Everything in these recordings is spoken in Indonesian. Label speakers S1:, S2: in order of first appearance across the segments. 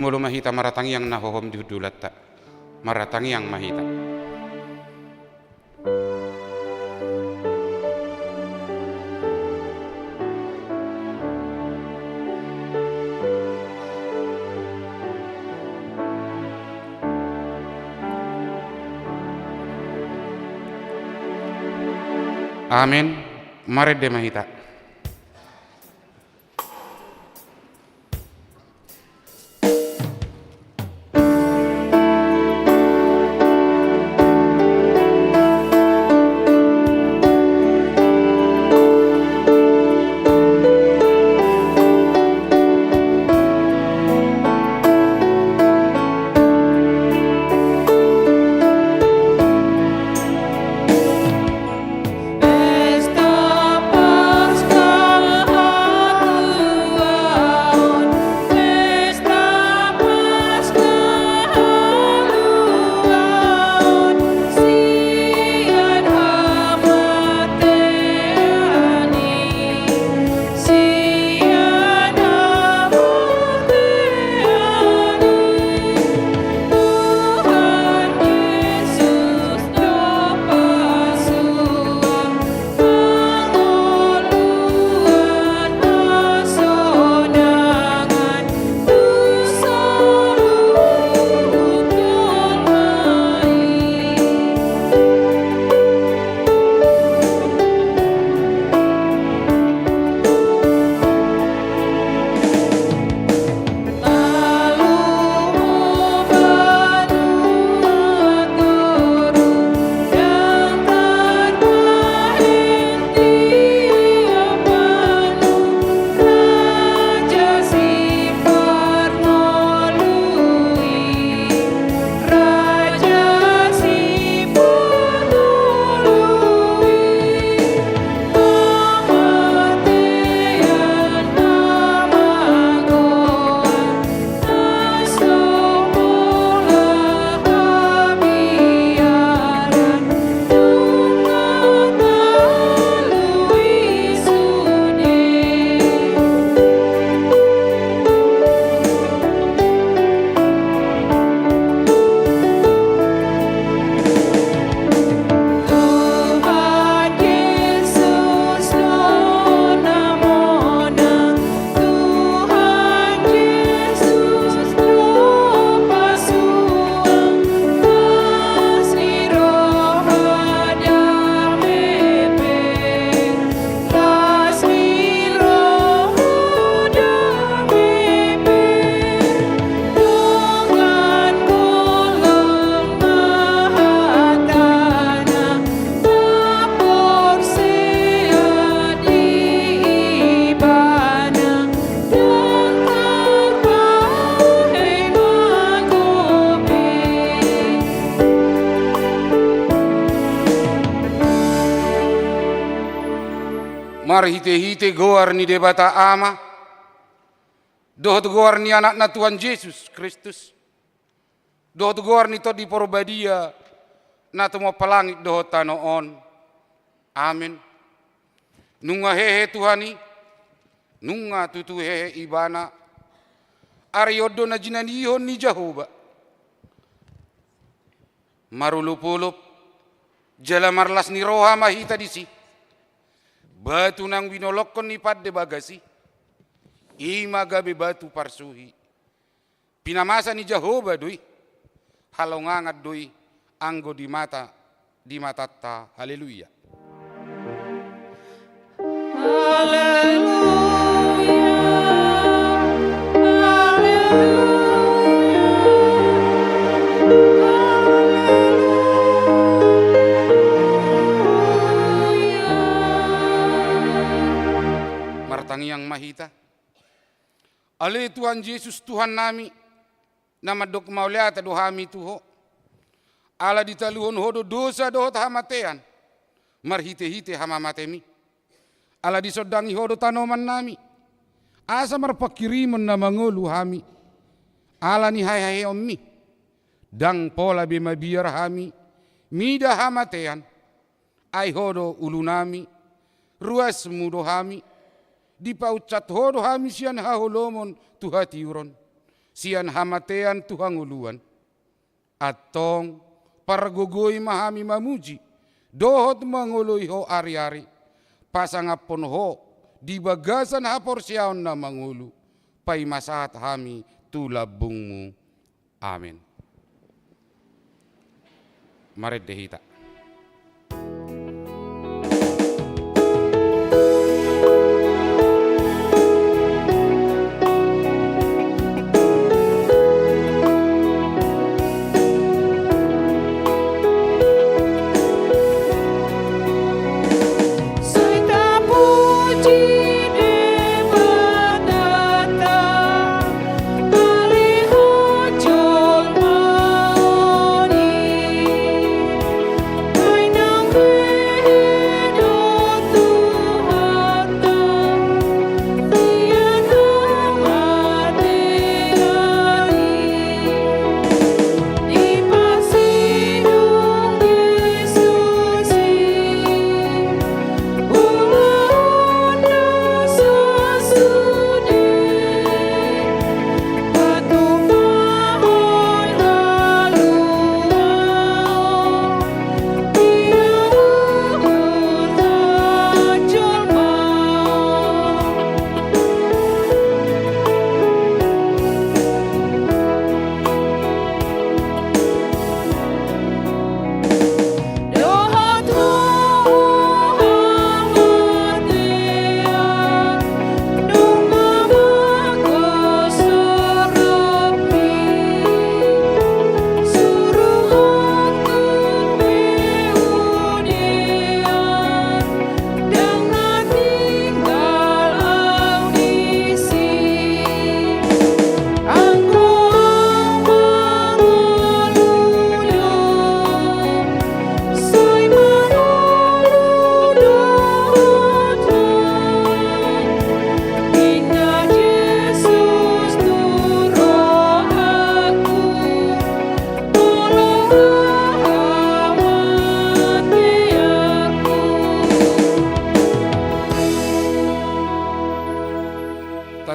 S1: Mulu mahita maratangi yang nahohom dihudulat tak. Maratangi yang mahita. Amin. Mari de mahita. Mari hite-hite goar ni debata ama. Dohot goar ni anak na Tuhan Yesus Kristus. Dohot goar ni to di porbadia. Na tumo palangit dohot tanoon. Amin. Nunga hehe Tuhani. Nunga tutu hehe ibana. Aryodo na jinanihon ni Jehovah. Marulup-ulup. Jala marlas ni roha mahita disi. Batu nang winolokon ni padde bagasi. Ima gabe batu parsuhi. Pinamasa ni Jehovah doi. Halongangat doi. Anggo di mata ta. Haleluya.
S2: Haleluya.
S1: Martangi yang mahita. Ale Tuhan Yesus Tuhan nami. Nama dok maulia ta dohami tuho. Ala ditaluhon hodo dosa dohot hamatean. Marhite-hite hamamatemi. Ala disodangi hodo tanoman nami. Asa marpakirimun na mangulu hami. Ala ni hai ommi. Dang pola bema biar hami. Mida hamatean. Ai hodo ulunami. Ruas mudo hami. Di paucat hodo hami sian haholomon tuhati uron. sian hamatean Tuhan uluan. Atong pargugui mahami mamuji, dohot mangului ho ari-ari, pasangapon ho, di bagasan hapor siyaon na mangulu, pay masahat hami tulabungmu. Amin. Maret dehita.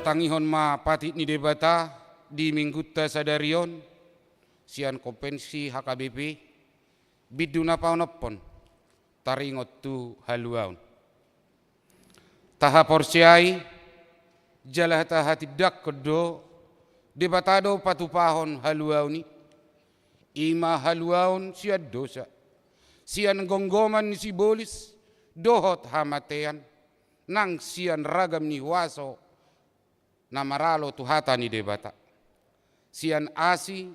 S1: Tatangihon ma patit ni debata di minggu ta sadarion sian kompensi HKBP biduna paunopon taringot tu haluaun taha porsiai jalah taha tidak kedo debatado patupahon haluauni ima haluaun sian dosa sian gonggoman ni sibolis dohot hamatean nang sian ragam ni waso namaralo tuhata ni debata sian asi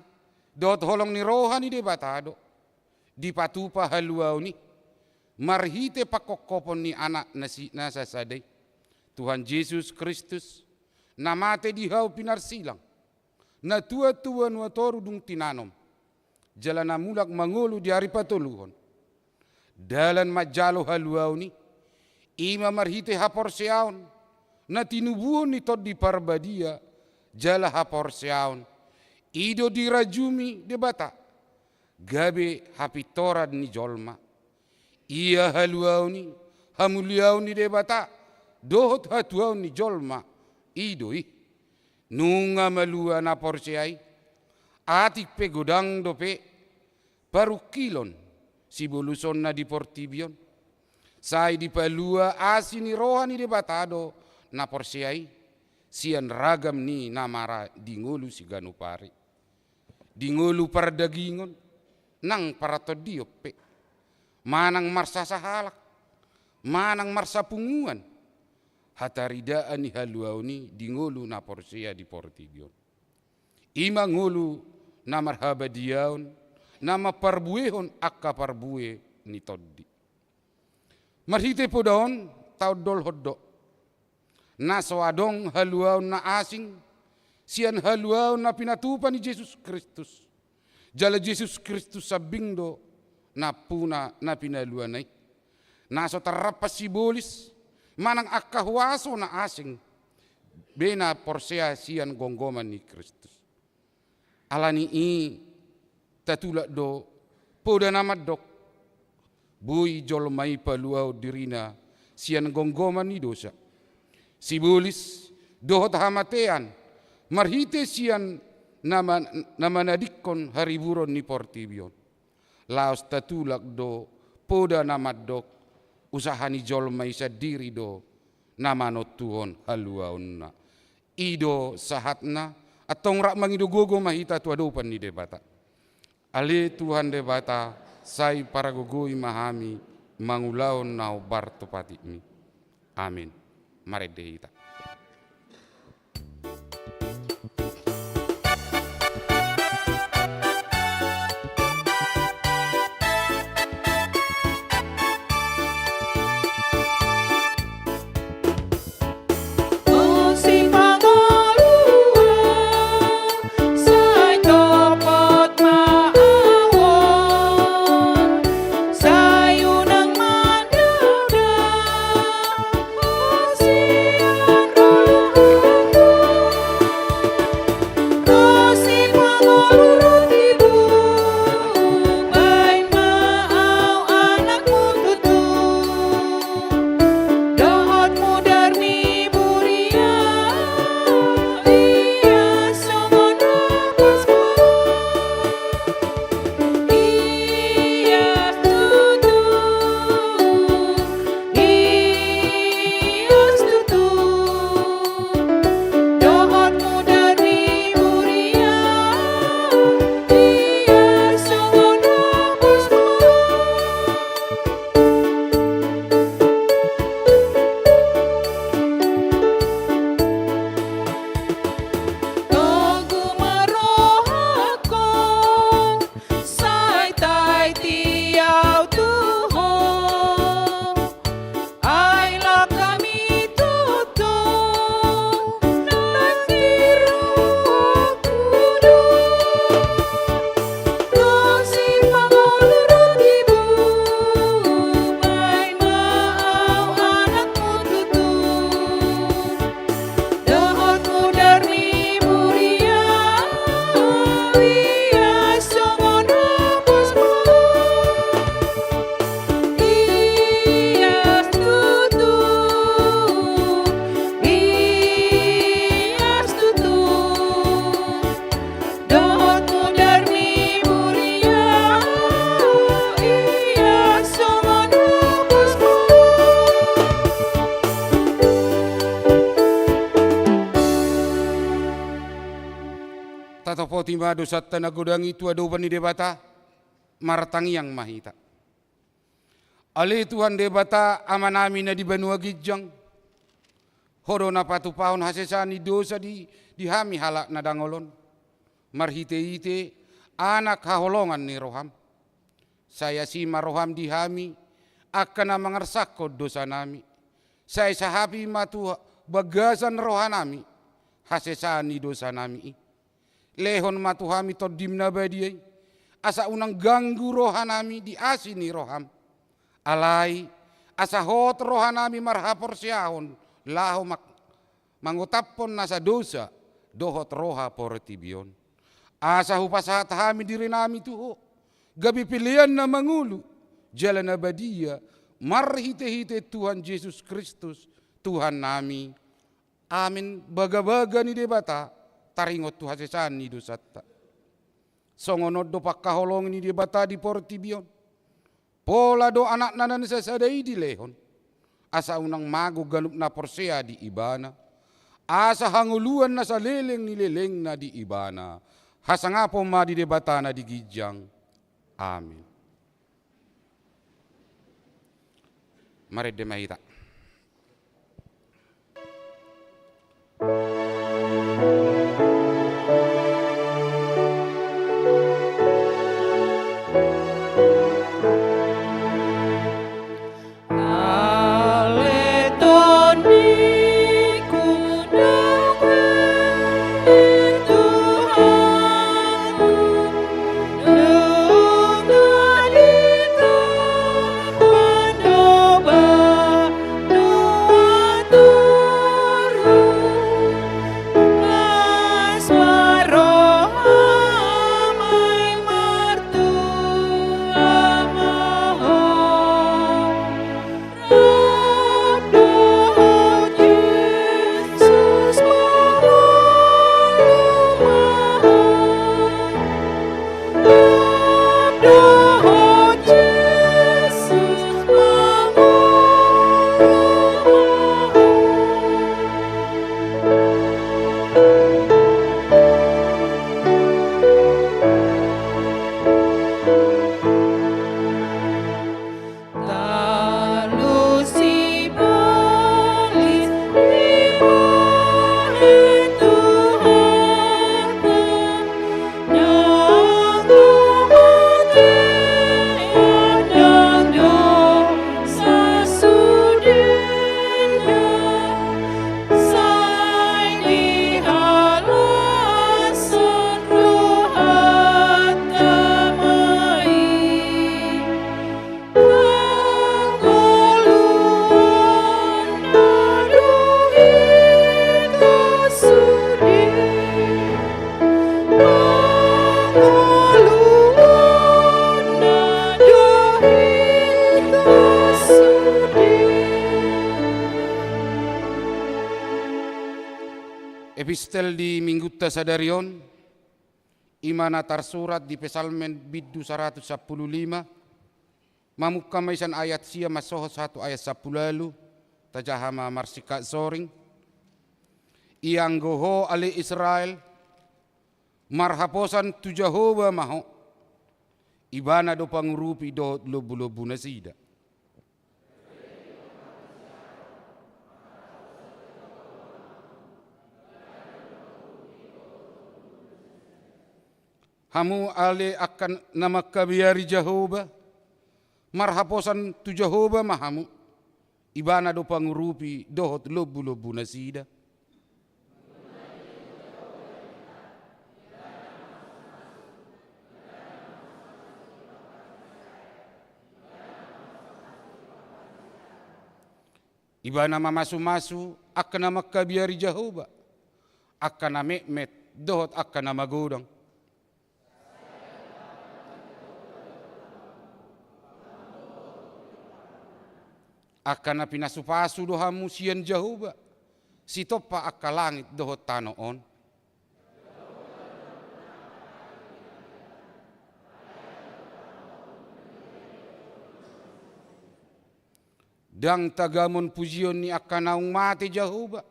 S1: dot holong ni roha ni debatado di patupa haluau ni marhite pakokopon ni anak nasa sadai Tuhan Yesus Kristus namate di hau pinar silang na tua-tua nuatoru dung tinanom jalan mulak mangulu di hari patuluhon dalan majalo haluau ni ima marhite hapor seaon na tinubuhon ni tod di parbadia jala hapor seaon ido dirajumi debata gabe hapitorad ni jolma ia haluau ni hamuliau ni debata dohot hatuau ni jolma ido nunga malua na porseai atik pe godang dope parukilon si boluson na di portibion sai di palua asini rohani debatado na porsiai sian ragam ni namara dingolu si ganupari dingolu pardagingon nang paratodiope manang marsa sahalak manang marsa punguan hataridaan ni haluauni dingolu na porsia di portibion ima ngolu na marhabadiaon na maparbuehon akka parbue ni toddi marhite podon taudol hoddo na sawadong haluaw na asing sian haluaw na pinatupa ni Jesus Kristus jala Jesus Kristus sabingdo na puna na pinaluanay naso tarapas sibolis manang akahwaso na asing bena porsea sian gonggoman ni Kristus alani i tatulak do poda namat dok bui jolmai paluaw dirina sian gonggoman ni dosa sibulis dohot hamatean marhite sian nama nadikon hariburon ni portibion. Laos tatulak do poda nama dok usahani jolma isa diri do nama no tuhon haluaonna. Ido sahatna atong rak mangido gogo mahita tu adopan ni debata. Ale Tuhan debata sai para gogoi mahami mangulaon nau barto patimi. Amin. Mari dehita. Potima dosa tanagodang itu adoban ni debata maratangi yang mahita. Ale Tuhan debata amanami na di Banua Gijang. Hodo na patupahon hasesani dosa di hami halak na dangolon. Marhite-hite anak haholongan ni roham. Saya si maroham di hami akan na mangarsakod dosa nami. Saya sahabi matu bagasan rohanami hasesani dosa nami. Lehon matuhami todim na badiyay, asa unang ganggu rohanami di asini roham. Alay, asa hot rohanami marhapor siyahon, laho mangutapon nasa dosa, dohot roha portibion. Asa hupasahat hami diri nami tuho, gabi pilihan na mangulu, jalan na badiya, marhite-hite Tuhan Yesus Kristus, Tuhan nami. Amin, baga-baga ni debata, taringot tu hasesan ni dosata. Songonod do pakaholong ni debata di portibion. Pola do anak nanan sasadai di lehon. Asa unang mago ganup na porsea di ibana. Asa hanguluan na sa leleng ni leleng na di ibana. Hasangapo ma di debata na di Gijang. Amin. Mari demahita. Kristel di Minggutta Sadarion, imana tarsurat di Pesalmen Biddu 115, mamukka maisan ayat sia masoho 1 ayat 10 lalu, tajahama marsika soring, ianggoho ale Israel, marhaposan tu Jehova maho, ibana do pangurupi do lobu-lobu nasida. Hamu ale akan nama kabiari Jehova, marhaposan tu Jehova mahamu, ibana do pangurupi dohot lobu-lobu nasida. Ibana mamasu-masu akan nama kabiari Jehova, akan nama mekmet dohot akan nama godang. Akan pinasupasu dohamu sian Jehova, sitopa akka langit dohot tanoon. Dang tagamon pujion ni akan naung mati Jehova,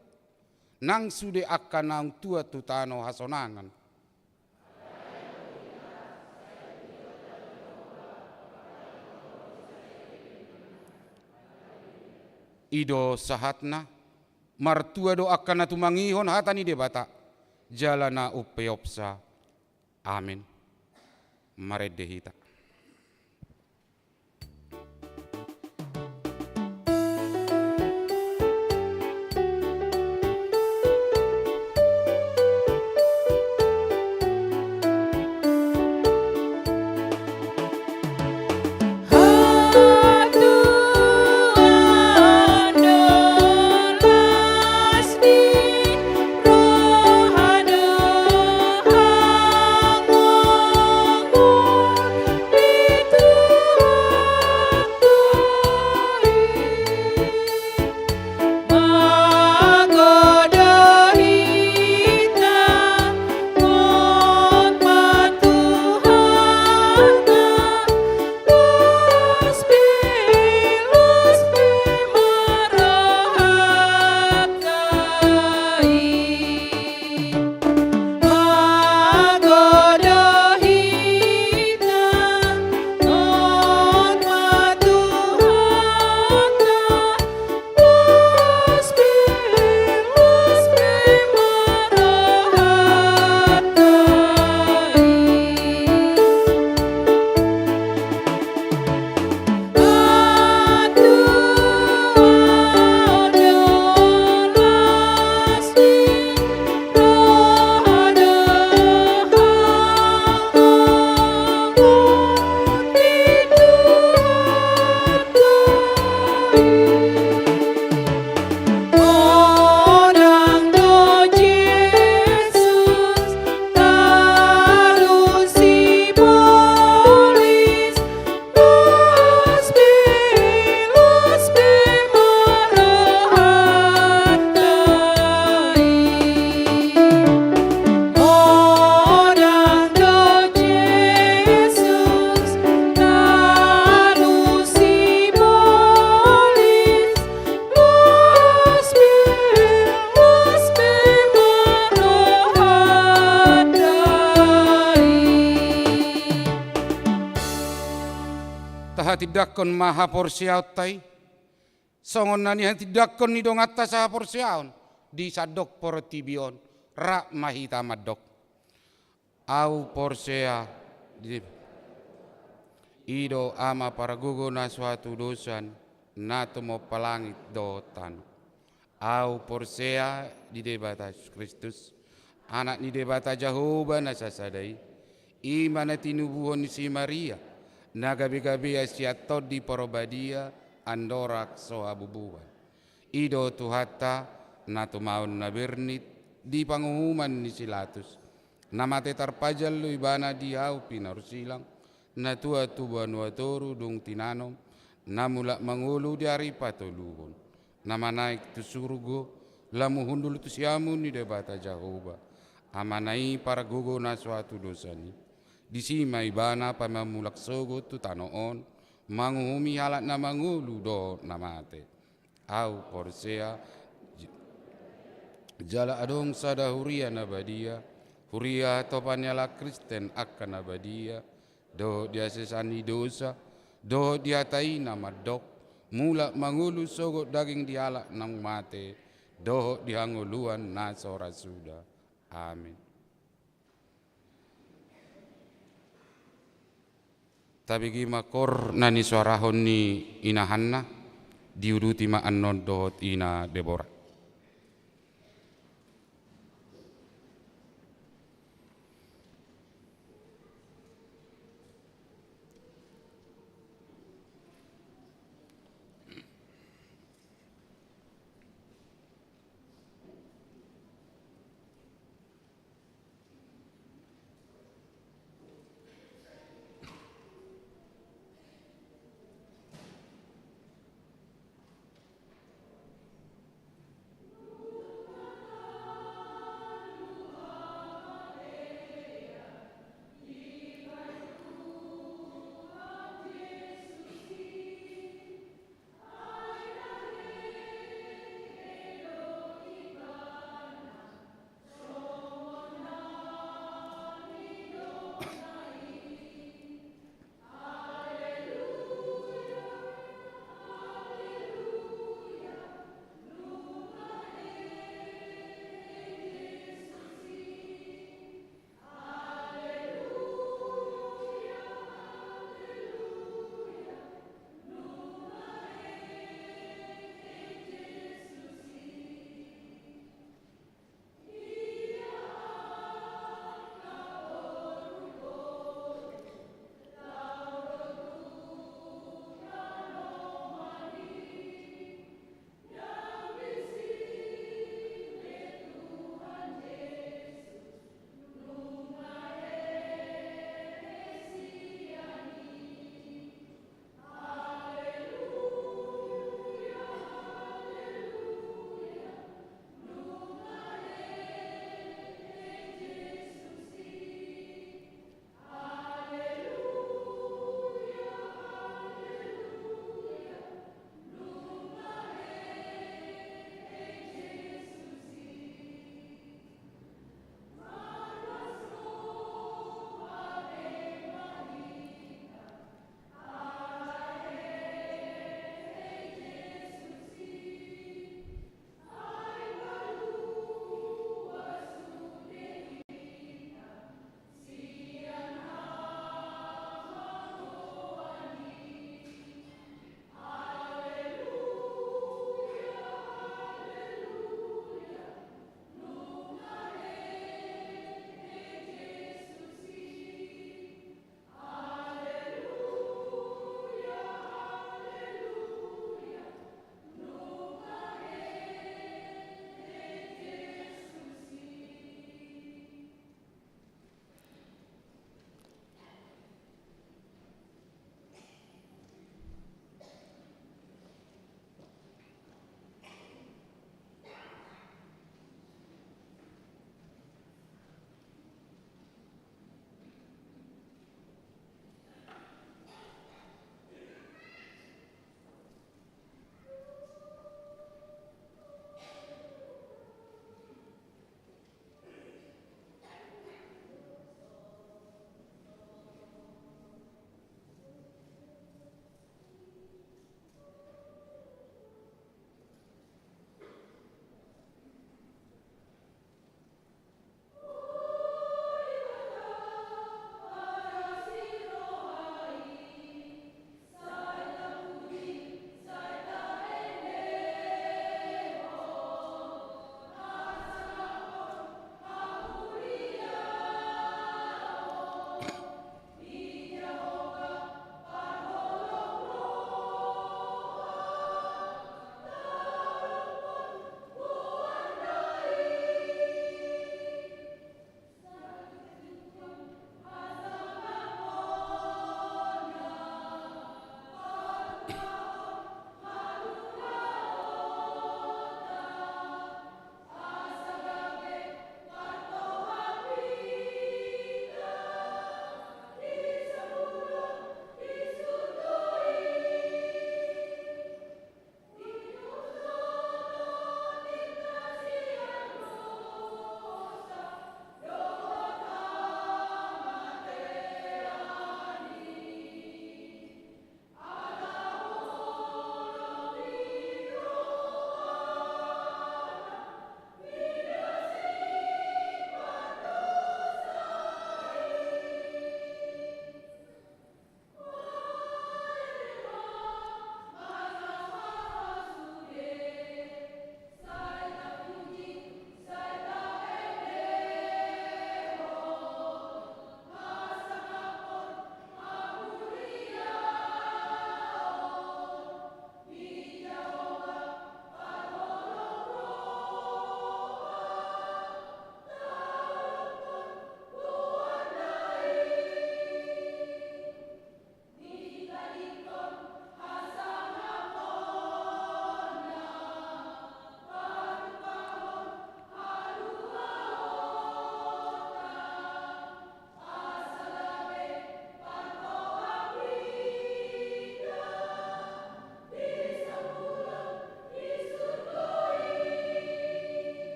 S1: nang sude akan naung tua tu tano hasonangan. Ido sahatna, martua do akan natu mangihon hatani debata, jalana upeopsa. Amin. Maredehita. Tidakon maha porsiaut tai, songon nani tidakon ni dong atas saha porsiaun, di sadok portibion, rak mahita madok, au porsea, ido ama para guguna suatu dosan, nato mo palangit dotan, au porsea di debata Kristus, anak ni debata Jehova nasasadai, imana tinubuhon si Maria, nagabi-gabi asiato di porobadia andorak soabubuan. Ido tuhata natumaun nabernit di pangumuman ni silatus. Namate tarpajal lu ibana di hau pinarusilang. Natua tuban watoru dung tinanom. Namula mangulu di hari patuluhon. Nama naik tu surgo lamu hundul tu siamu ni debata Jehovah. Amanai para gogo na suatu dosa ni. Disima ibana pamamulak sogo tu tanoon, manguhumi halat na mangulu do namate. Au porsea jala adong sada huria na badia, huria topanyala Kristen akan na badia, do dia sesani dosa, do dia tai nama dok, mula mangulu sogo daging dialak nang mate, do dihanguluan na sora sudah. Amin. Tabigi makor nani suarahon ni inahanna, diuduti ma anon dohot ina Deborah.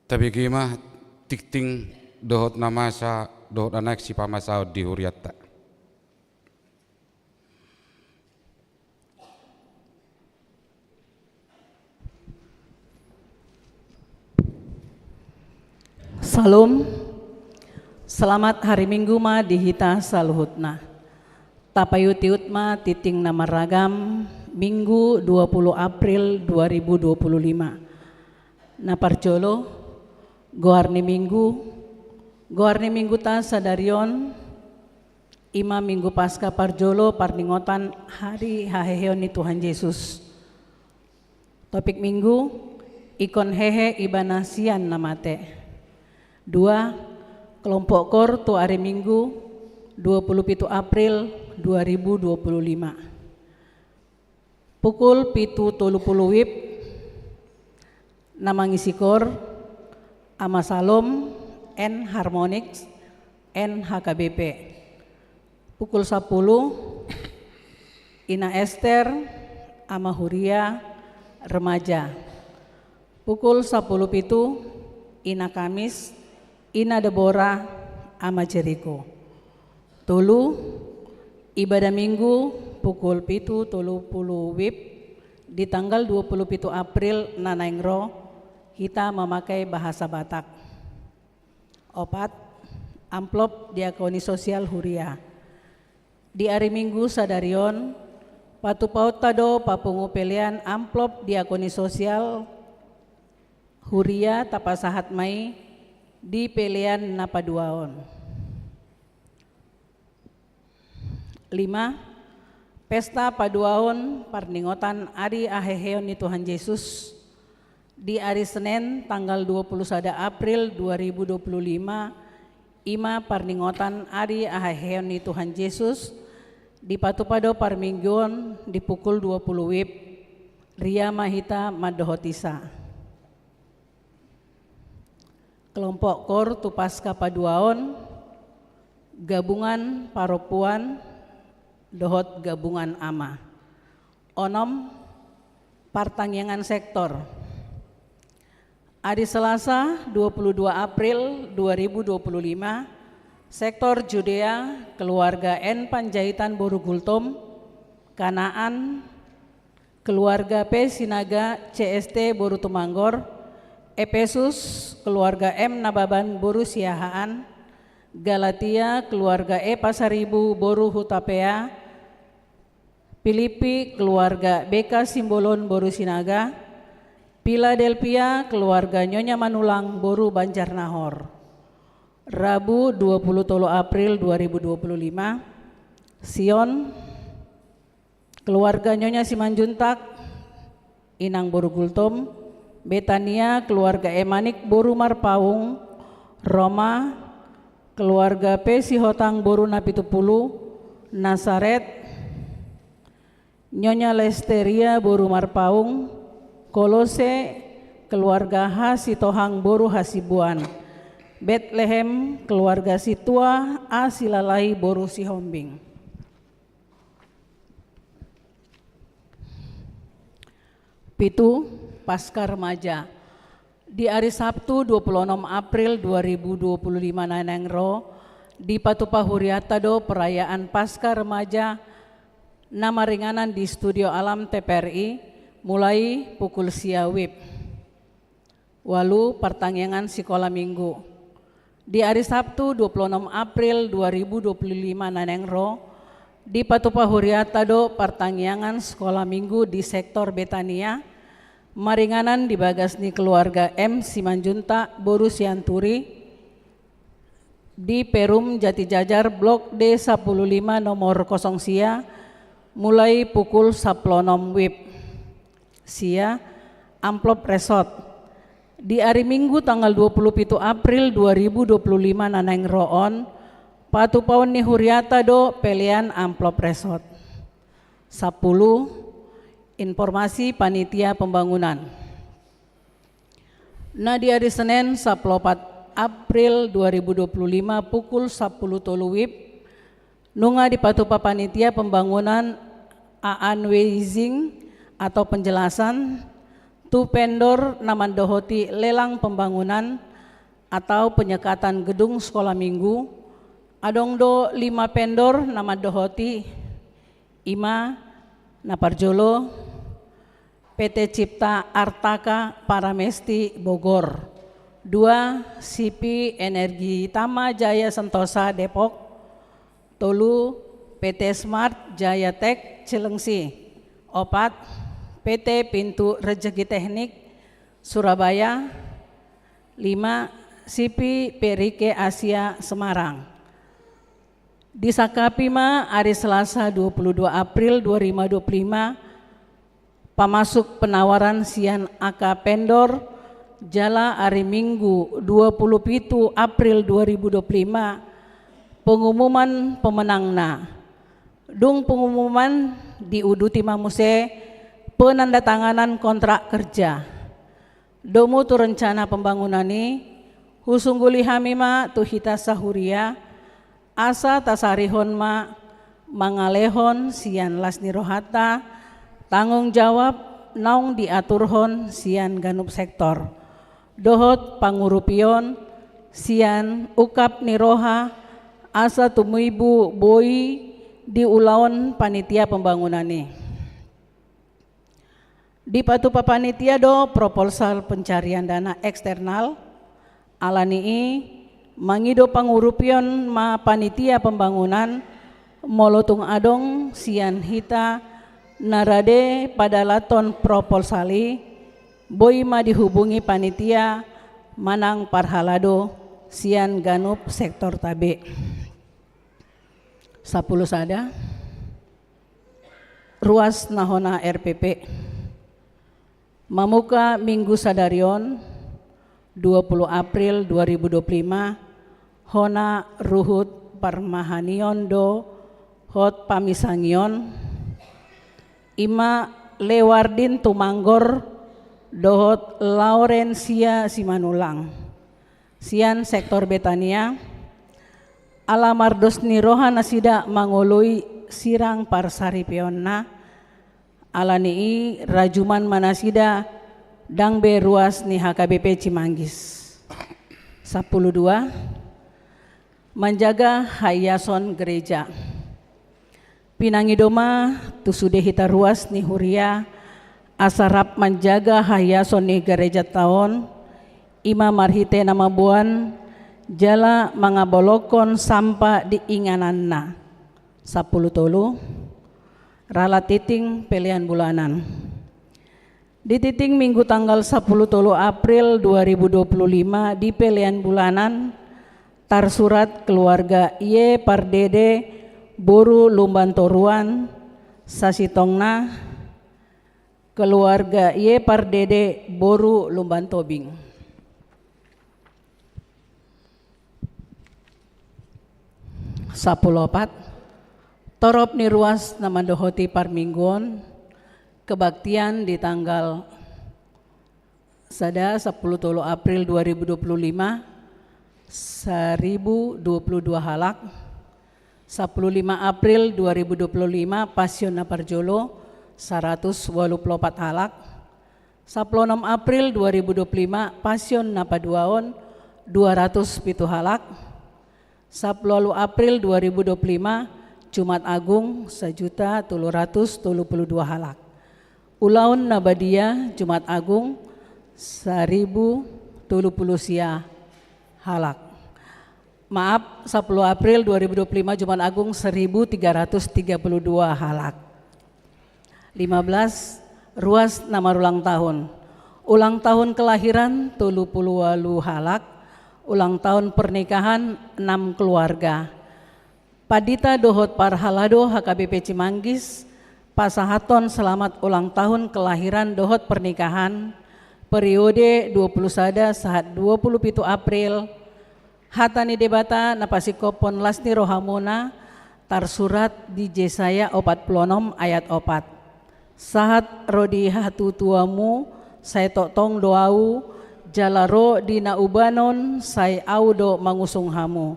S1: Tapi kima tikting dohot namasa dohot anak si pamasao di huriata.
S2: Salam, selamat hari Minggu ma dihita saluhutna. Tapayutiut ma titing nama ragam Minggu 20 April 2025. Naparjolo goarni Minggu ta sadarion ima Minggu Pasca parjolo parningotan hari haheheon ni Tuhan Yesus. Topik Minggu ikon hehe ibanasian namate. 2. Kelompok kor tu hari Minggu 27 April 2025. Pukul 7.30 WIB nama ngisi kor ama Salom N Harmonix N HKBP. Pukul 10 Ina Esther ama Huria remaja. Pukul 10.07 Ina Kamis Ina Deborah ama Jericho. Tulu ibadah Minggu pukul 7.30 WIB di tanggal 27 April Nanaingro kita memakai bahasa Batak. 4. Amplop diakoni sosial Huria. Di hari Minggu sadarion patu paut tado papungu pelian amplop diakoni sosial Huria tapasahat mai di pelian napaduaon. 5. Pesta paduaon parningotan Ari Aheheon ni Tuhan Yesus di hari Senin tanggal 21 April 2025 ima parningotan Ari Aheheon ni Tuhan Yesus di Patupado Parminggon di pukul 20 WIB Ria Mahita Madohotisa. Kelompok kor tu Pasca paduaon gabungan paropuan dohot gabungan ama. Onom partangyangan sektor. Hari Selasa 22 April 2025 sektor Judea keluarga N Panjaitan Boru Gultom Kanaan keluarga P Sinaga CST Boru Tumanggor Efesus keluarga M Nababan Boru Siahaan, Galatia keluarga E Pasaribu Boru Hutapea, Filipi keluarga BK Simbolon Boru Sinaga, Philadelphia keluarga Nyonya Manulang Boru Banjarnahor. Rabu 23 April 2025, Sion keluarga Nyonya Simanjuntak Inang Boru Gultom, Betania keluarga Emanik Boru Marpaung, Roma keluarga P Sihotang Boru Napitupulu, Nasaret Nyonya Lesteria Boru Marpaung, Kolose keluarga H Sitohang Boru Hasibuan, Bethlehem keluarga Situa A Silalai Boru Sihombing. Pitu Pasca Remaja. Di hari Sabtu 26 April 2025 Nanengro di Patupa Huriatado perayaan Pasca Remaja nama ringanan di Studio Alam TPRI mulai pukul sia WIB. Walu pertangyangan sekolah Minggu. Di hari Sabtu 26 April 2025 Nanengro di Patupa Huriatado pertangyangan sekolah Minggu di sektor Betania maringanan di bagasni keluarga M Simanjunta Boru Sianturi di Perum Jati Jajar Blok D 15 nomor 0 sia mulai pukul 10 WIB. Sia amplop resort. Di hari Minggu tanggal 27 April 2025 Nanengroon Patupaon ni Huriatado pelian amplop resort. 10. Informasi panitia pembangunan. Nah di hari Senin 14 April 2025 pukul 10 WIB nunga di Patupa panitia pembangunan Aan Weizing atau penjelasan Tu pendor namandohoti lelang pembangunan atau penyekatan gedung sekolah minggu. Adongdo 5 pendor namandohoti Ima Naparjolo, PT Cipta Artaka Paramesti Bogor, 2 Sipi Energi Tama Jaya Sentosa Depok, tolu PT Smart Jaya Tech Cilengsi, 4 PT Pintu Rejeki Teknik Surabaya, 5 Sipi Perike Asia Semarang. Disakapima hari Selasa 22 April 2025 pamasuk penawaran sian AK Pendor jala hari Minggu 27 April 2025 pengumuman pemenangna. Dung pengumuman diuduti mamuse penandatanganan kontrak kerja. Domu tu rencana pembangunani husungguli hamima tuhita sahuria asa tasarihon ma mangalehon sian lasni rohata tanggung jawab naung diaturhon sian ganup sektor dohot pangurupion sian ukap niroha asa tumuibu boi di ulaon panitia pembangunani. Di patu papanitia do proposal pencarian dana eksternal alanii mangido pangurupion ma panitia pembangunan molotung adong sian hita narade pada laton proposali boi ma dihubungi panitia manang parhalado sian ganup sektor tabe. 10 sada ruas nahona RPP mamuka Minggu sadarion 20 April 2025 hona ruhut parmahanion do hot pamisangion Ima Lewardin Tumanggor dohot Laurencia Simanulang sian sektor Betania alamardos niroha nasida mangoloi sirang parsari pionna alanii rajuman manasida dangbe ruas ni HKBP Cimanggis. 12 menjaga hayason gereja pinangidoma tusude hita ruas ni huria asarap menjaga hayason ni gereja tahun Ima marhite nama buan jala mangabolokon sampah di ingananna 10 tolu rala titing pilihan bulanan di titing Minggu tanggal 10 tolu April 2025 di pilihan bulanan tarsurat keluarga Iye Pardede Boru Lumbantoruan Sasitongna keluarga Iye Pardede Boru Lumbantobing. 14 torop ni ruas namandohoti parmingguon kebaktian di tanggal sada 10 tolu April 2025 1022 halak 15 April 2025 Pasion Naparjolo 184 halak 16 April 2025 Pasion Napaduaon 207 halak 10 April 2025 Jumat Agung 1.732 halak Ulaun Nabadia Jumat Agung 1030 sia halak. Maaf, 10 April 2025 Jumat Agung 1332 halak. 15 ruas nama ulang tahun. Ulang tahun kelahiran 38 halak. Ulang tahun pernikahan 6 keluarga. Padita dohot parhalado HKBP Cimanggis pasahaton selamat ulang tahun kelahiran dohot pernikahan periode 21 saat 27 April hatani debata napasikopon lasni rohamona tarsurat di Jesaya 46 ayat 4 saat rodi hatu tuamu saya totong doau jalaro dina ubanon saya audo mangusung hamu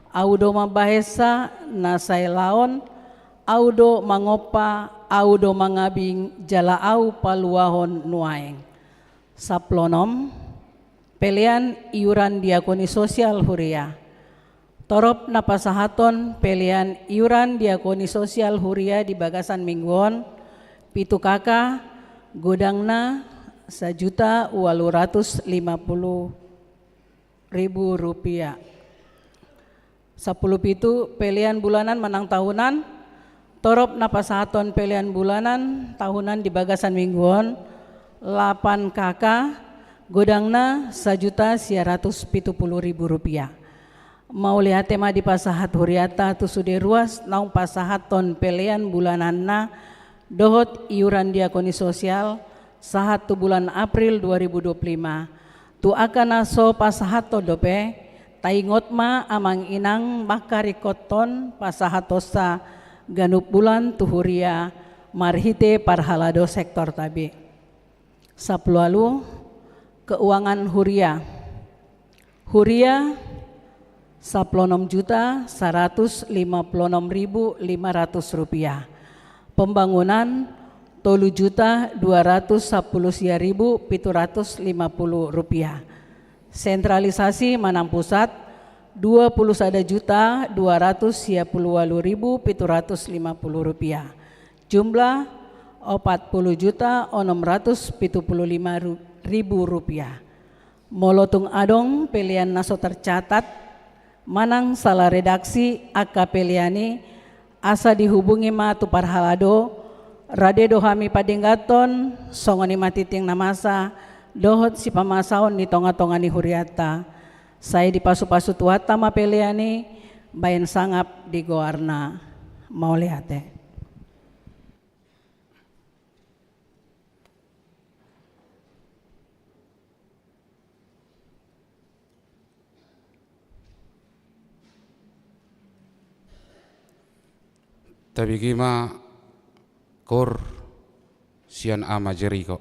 S2: audo mabahesa na saya laon audo mangopa audo mangabing jala au paluahon nuaeng Saplonom, pelian iuran diakoni sosial huria. Torop napasahaton pelian iuran diakoni sosial huria di bagasan mingguon, pitu kaka godangna Rp1.850.000. 10 pitu pelian bulanan menang tahunan, torop napasahaton pelian bulanan tahunan di bagasan mingguon, 8 kakak godangna Rp1.970.000. Mau lihat tema di pasahat huriata tu sude ruas naung pasahaton pelian bulananna dohot iuran diakoni sosial sahat tu bulan April 2025 tu akan aso pasahato dope taingot ma amang inang makarikoton pasahatosa ganup bulan tu huria marhite parhalado sektor tabi. Saplualu keuangan huria. Huria Rp156.156.500. Pembangunan Rp210.210.750. Sentralisasi Manang Pusat Rp21.210.750. Jumlah Rp40.675.000. Molotung adong pelian naso tercatat manang salah redaksi akka peliani asa dihubungi ma tu parhalado rade dohami padinggaton songoni matiting namasa dohot si pamasaon ni tonga-tongani huriata saya dipasu-pasu tuata ma peliani bayan sangap di goarna mau lihat.
S1: Tapi gima kor sian ama Jericho.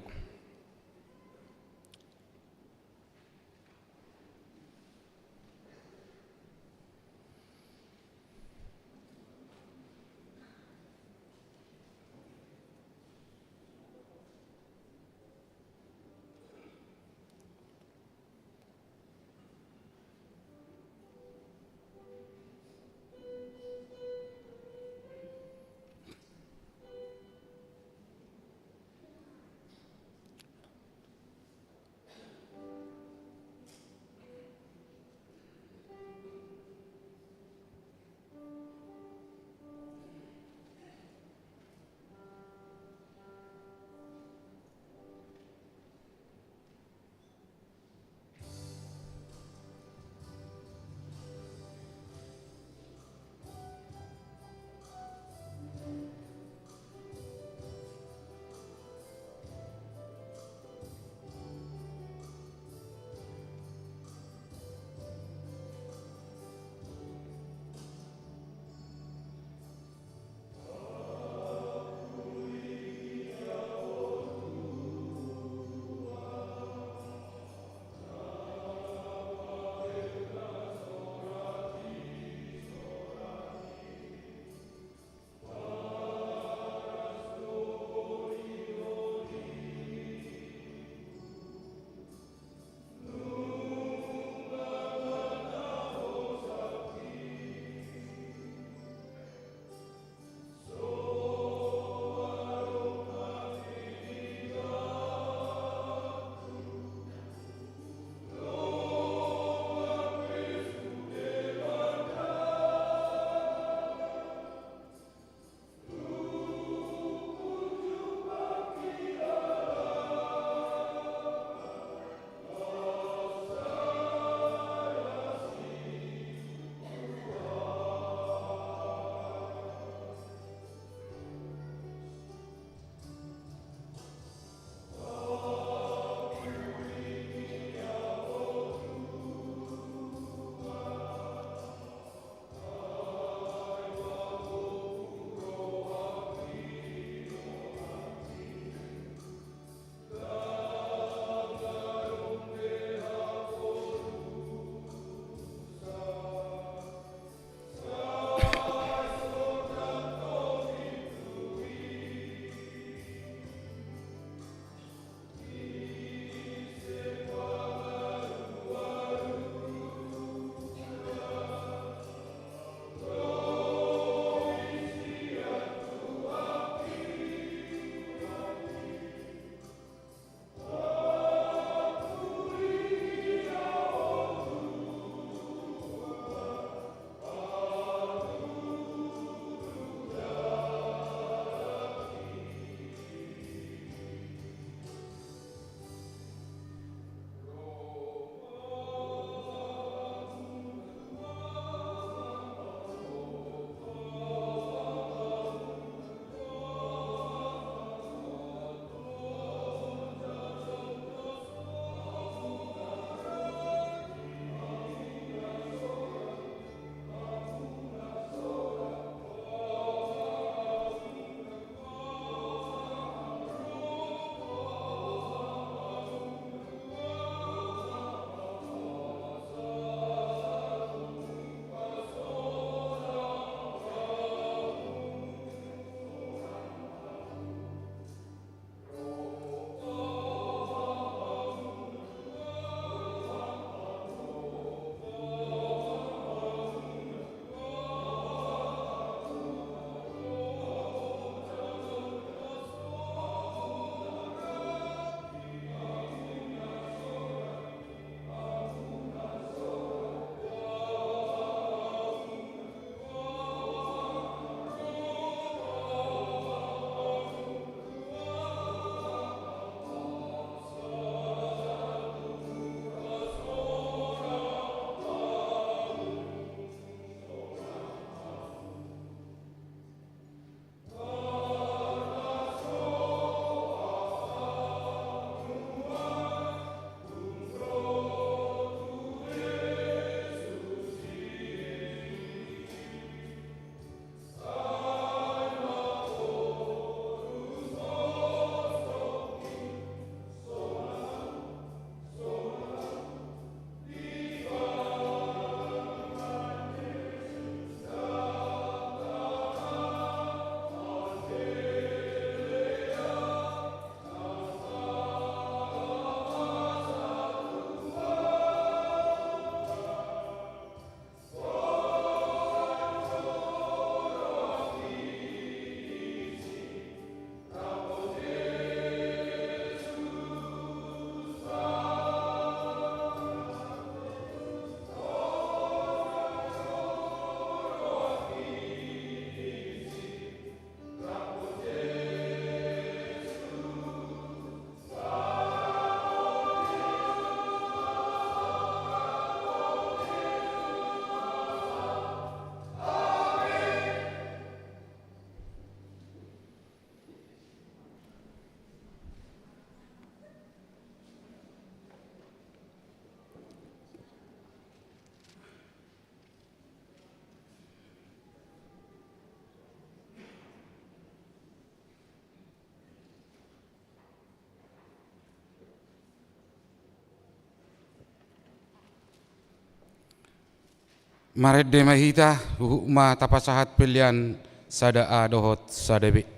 S1: Maredde mahita ma tapasahat pilihan sada a dohot sadebe.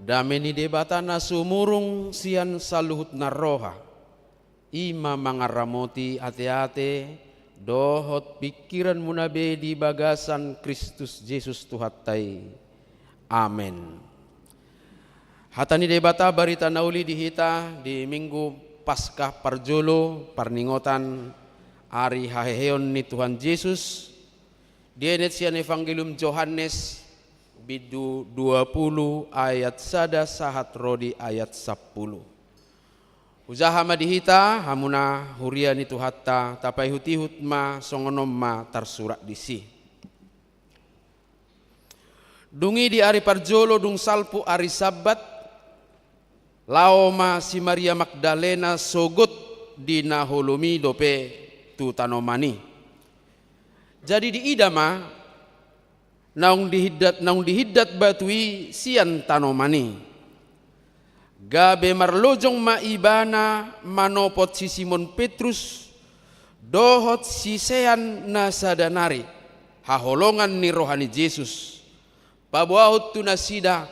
S3: dameni debata na sumurung sian saluhut na roha. Ima mangaramoti ate-ate dohot pikiran munabe di bagasan Kristus Yesus Tuhatai. Amen. Hatani debata barita nauli dihita di Minggu Paskah Parjolo parningotan Ari haheheon ni Tuhan Yesus. Dienet sian Evangelium Yohanes bidu 20 ayat sada sahat rodi ayat 10. Uzaha madihita hamuna huria ni tuhatta tapai hutihut ma songonom ma tarsurak disi. Dungi di ari parjolo dung salpu ari sabat lao ma si Maria Magdalena sogot di naholomi dope tu tanomani. Jadi di idama naung dihidat batui sian tanomani. Gabe marlojong maibana manopot si Simon Petrus dohot si sean nasadanari haholongan ni rohani Yesus pabuahut tu nasida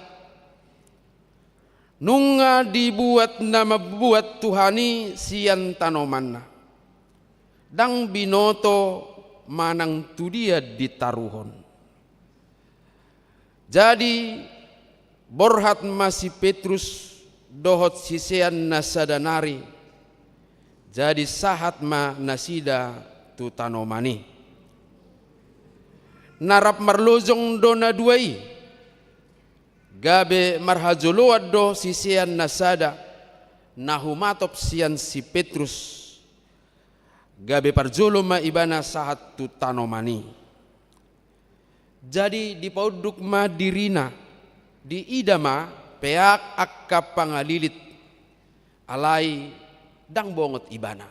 S3: nunga dibuat nama buat Tuhani sian tanomanna dang binoto manang tu dia ditaruhon. Jadi borhat masih Petrus dohot sisean nasadanari jadi sahat ma nasida tu tanomani narap marlozong dona duai gabe marhajoload do sisean nasada nahumatop sian si Petrus gabe parjolo ma ibana sahat tu tanomani. Jadi di pauduk ma dirina di idama peak akka pangalilit alai dang bongot ibana.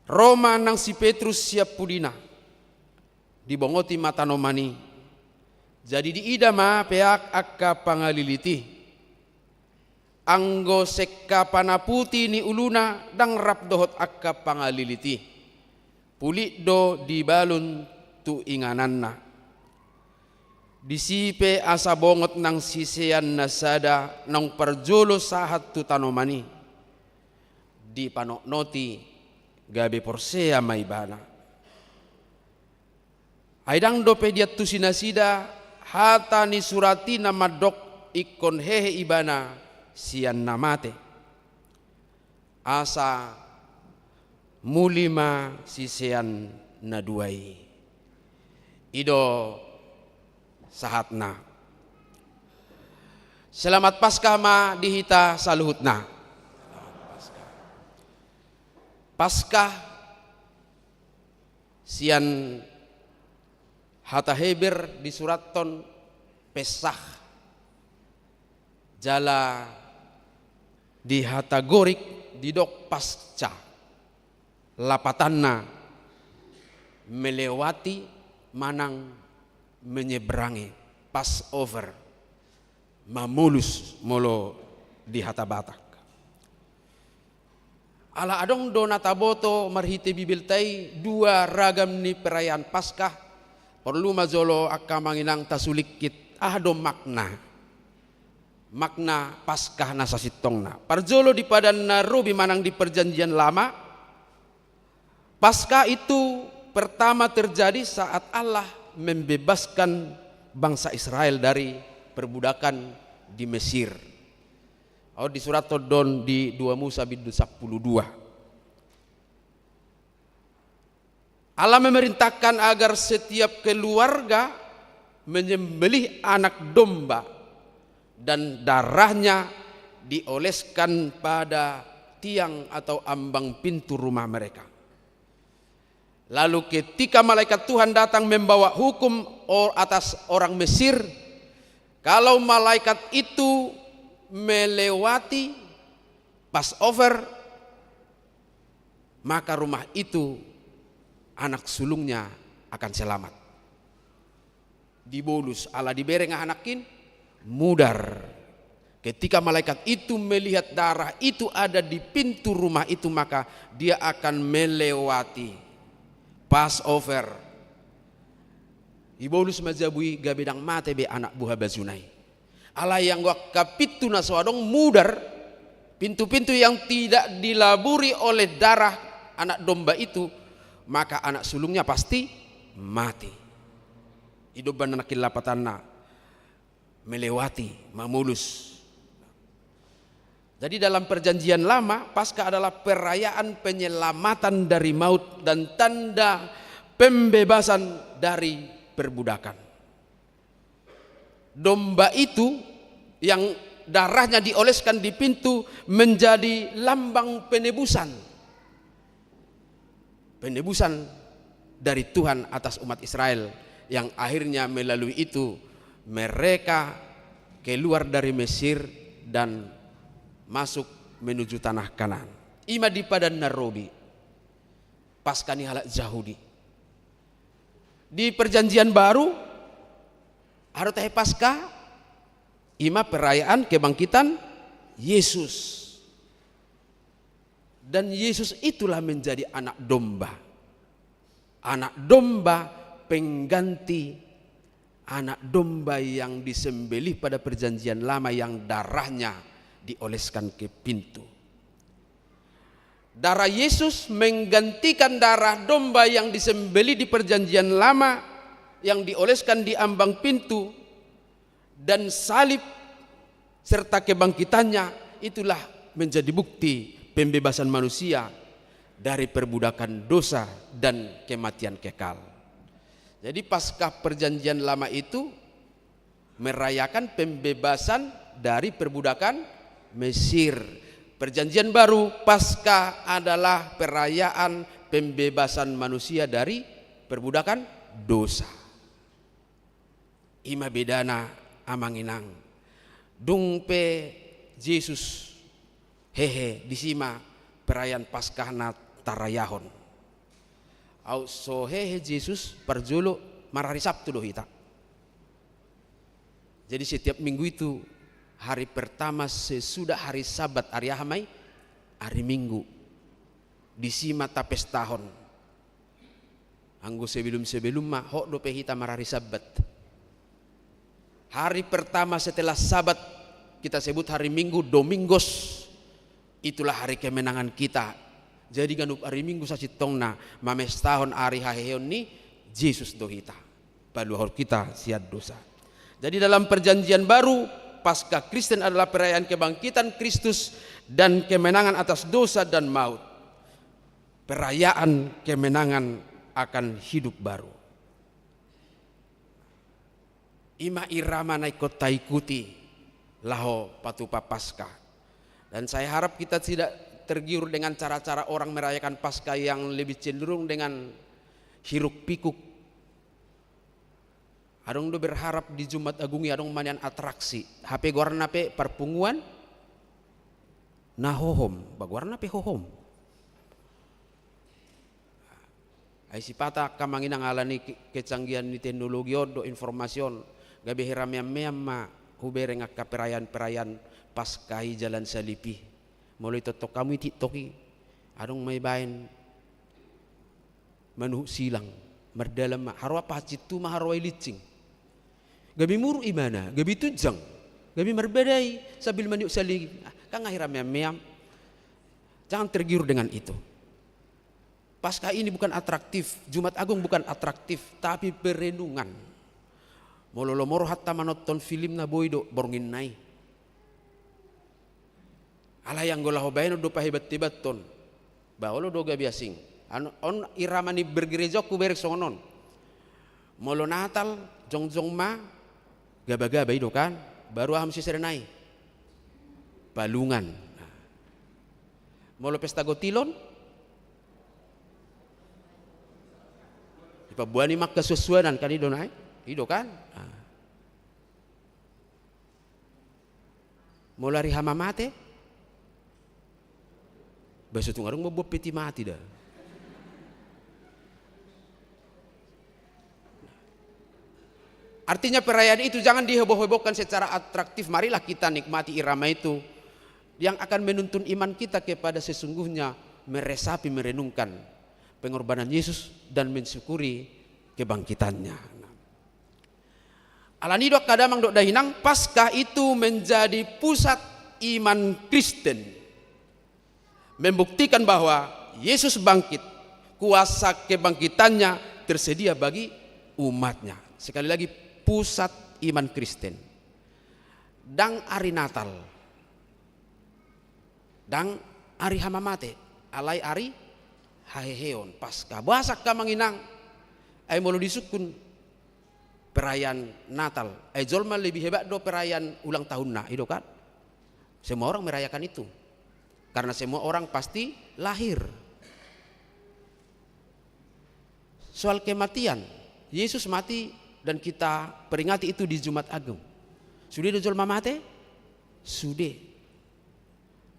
S3: Roma nang si Petrus siap pudina dibongoti matanomani. Jadi di idama peak akka pangaliliti anggo sekka panaputi ni uluna dang rap dohot akka pangaliliti pulik do di balun tu ingananna. Disipe asa bongot nang sisean nasada nang parjolo sahat tu tanomani di panoknoti gabe porsea maibana. Aidang dope dia tu sinasida hata ni surati nama dok ikon hehe ibana sian namate asa mulima sisean naduai ido sahatna. Selamat Paskah ma dihita saluhutna. Paskah sian hata heber di suraton Pesah jala di hata gorik di dok pasca lapatanna melewati manang menyeberangi Passover mamulus molo di hata Batak. Ala adong dona taboto marhite bibiltai dua ragam ni perayaan Paskah perlu mazolo akka manginang tasulikit ahdo makna Paskah nasa sitongna parjolo di padan narubi manang di perjanjian lama. Paskah itu pertama terjadi saat Allah membebaskan bangsa Israel dari perbudakan di Mesir. Oh di surat Todon di 2 Musa bidu 12. Allah memerintahkan agar setiap keluarga menyembelih anak domba dan darahnya dioleskan pada tiang atau ambang pintu rumah mereka. Lalu ketika malaikat Tuhan datang membawa hukum atas orang Mesir, kalau malaikat itu melewati Passover, maka rumah itu anak sulungnya akan selamat. Dibolus ala dibereng anakin mudar. Ketika malaikat itu melihat darah itu ada di pintu rumah itu, maka dia akan melewati Passover. Ibolus mazabui gabedang mate be anak buah bazunai. Ala yang wakapitu na sawadong mudar, pintu-pintu yang tidak dilaburi oleh darah anak domba itu, maka anak sulungnya pasti mati. Hidup anak kilapatanna melewati, memulus. Jadi dalam perjanjian lama, Paskah adalah perayaan penyelamatan dari maut dan tanda pembebasan dari perbudakan. Domba itu yang darahnya dioleskan di pintu menjadi lambang penebusan. Penebusan dari Tuhan atas umat Israel, yang akhirnya melalui itu mereka keluar dari Mesir dan masuk menuju tanah Kanaan. Ima di padan Narobi, Paskah ni halak Yahudi. Di perjanjian baru Harutahe Paskah ima perayaan kebangkitan Yesus. Dan Yesus itulah menjadi anak domba. Anak domba pengganti anak domba yang disembelih pada perjanjian lama yang darahnya dioleskan ke pintu. Darah Yesus menggantikan darah domba yang disembelih di perjanjian lama yang dioleskan di ambang pintu, dan salib serta kebangkitannya itulah menjadi bukti pembebasan manusia dari perbudakan dosa dan kematian kekal. Jadi Paskah perjanjian lama itu merayakan pembebasan dari perbudakan Mesir. Perjanjian baru Paskah adalah perayaan pembebasan manusia dari perbudakan dosa. Ima bedana amanginang dungpe Yesus hehe disima perayaan Paskah na tarayahon. Au so hehe Yesus parjolo marari Sabtu doh hita. Jadi setiap minggu itu hari pertama sesudah hari Sabat hari Ahamai, hari Minggu disima tapes tahun. Anggo sebelum mah hok dope hita marari Sabat. Hari pertama setelah Sabat kita sebut hari Minggu, Domingos. Itulah hari kemenangan kita. Jadi ganup hari Minggu sasitongna mames tahun hari haheon ni Yesus dohita. Baluhor kita siad dosa. Jadi dalam perjanjian baru Paskah Kristen adalah perayaan kebangkitan Kristus dan kemenangan atas dosa dan maut. Perayaan kemenangan akan hidup baru. Ima irama naikot taikuti laho patupa Paskah. Dan saya harap kita tidak tergiur dengan cara-cara orang merayakan Paskah yang lebih cenderung dengan hiruk pikuk. Adong do berharap di Jumat Agung adong manian atraksi. HP guarna pe perpunguan nahohom, baguarna pe hohom. Ai sipata kamanginang alani kecanggihan ni teknologi do informasion. Gabi hiram-yam ma hubere ngakka perayaan Paskah jalan salipi. Mulai totok kami tiktoki adong may bain manuh silang merdalam harwa pacitu ma harwa licing. Gabi muru imana, gabi tujang, gabi merbedai sambil maniuk saling. Kang hiram-yam. Jangan tergiur dengan itu. Paskah ini bukan atraktif, Jumat Agung bukan atraktif, tapi perenungan. Mololomoro hatta manonton film na boydo borngin nai. Ala yang golah hobain do pahebat tibaton. Bawolo do gabiasing. On iramani bergereja ku berek songonon. Molo Natal jongjong ma gaba-gaba itu kan baru aham siserenai. Balungan. Molo pesta gotilon ipabuani mak kesusuanan kan ido nai. Ido kan? Mulai hama mate, bahasa tungarung mau buat peti mati dah. Artinya perayaan itu jangan diheboh-hebohkan secara atraktif. Marilah kita nikmati irama itu yang akan menuntun iman kita kepada sesungguhnya meresapi, merenungkan pengorbanan Yesus dan mensyukuri kebangkitannya. Alani dok kadamang dok dahinang Paskah itu menjadi pusat iman Kristen. Membuktikan bahwa Yesus bangkit, kuasa kebangkitannya tersedia bagi umatnya. Sekali lagi pusat iman Kristen. Dang hari Natal, dang hari Hamamate, alai hari haheheon Paskah. Bahasa kamanginang ay mulu disukun perayaan Natal. Ay jolma lebih hebat do perayaan ulang tahun na itu kan. Semua orang merayakan itu. Karena semua orang pasti lahir. Soal kematian, Yesus mati dan kita peringati itu di Jumat Agung. Sudah jolma mate? Sudah.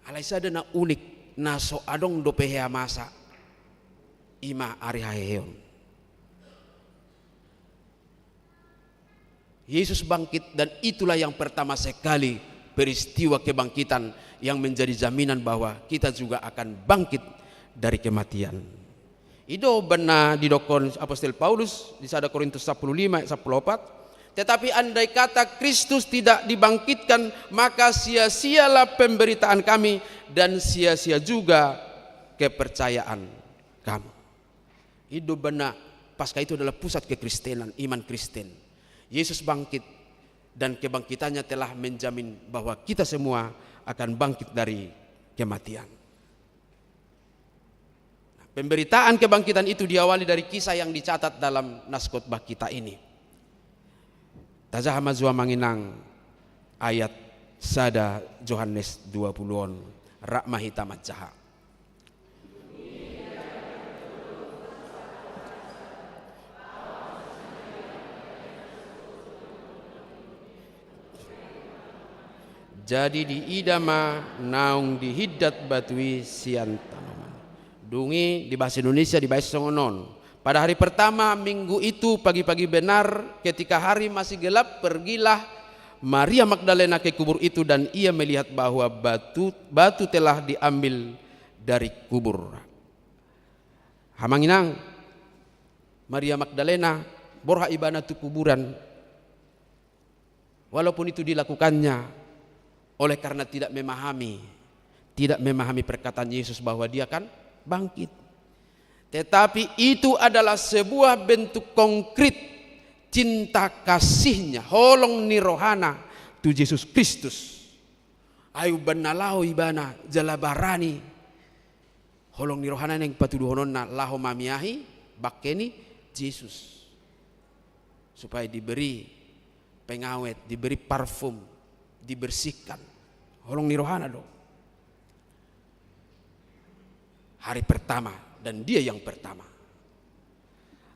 S3: Alaisa ada na unik na so adong do pehea masa ima ari haheon. Yesus bangkit dan itulah yang pertama sekali peristiwa kebangkitan yang menjadi jaminan bahwa kita juga akan bangkit dari kematian. Itu benar didokon Apostol Paulus di 1 Korintus 15 ayat 14. Tetapi andai kata Kristus tidak dibangkitkan, maka sia-sialah pemberitaan kami dan sia-sia juga kepercayaan kamu. Itu benar, Paskah itu adalah pusat kekristenan, iman Kristen. Yesus bangkit dan kebangkitannya telah menjamin bahwa kita semua akan bangkit dari kematian. Nah, pemberitaan kebangkitan itu diawali dari kisah yang dicatat dalam naskotbah kita ini. Tazah mazua manginang ayat sada Yohanes 20-on rakmahita majaha. Jadi di idama naung di hidat batui sian tanaman. Dungi di bahasa Indonesia di bahasa Songonon. Pada hari pertama minggu itu pagi-pagi benar ketika hari masih gelap pergilah Maria Magdalena ke kubur itu dan ia melihat bahwa batu telah diambil dari kubur. Hamanginang Maria Magdalena borha ibana tu kuburan. Walaupun itu dilakukannya oleh karena tidak memahami perkataan Yesus bahwa dia akan bangkit. Tetapi itu adalah sebuah bentuk konkret cinta kasihnya holong ni rohana tu Yesus Kristus. Ayu benalau ibana jalabarani holong ni rohana yang patuduhononna laho mamiahi bakeni Yesus. Supaya diberi pengawet, diberi parfum, dibersihkan. Holong ni rohana dong. Hari pertama dan dia yang pertama.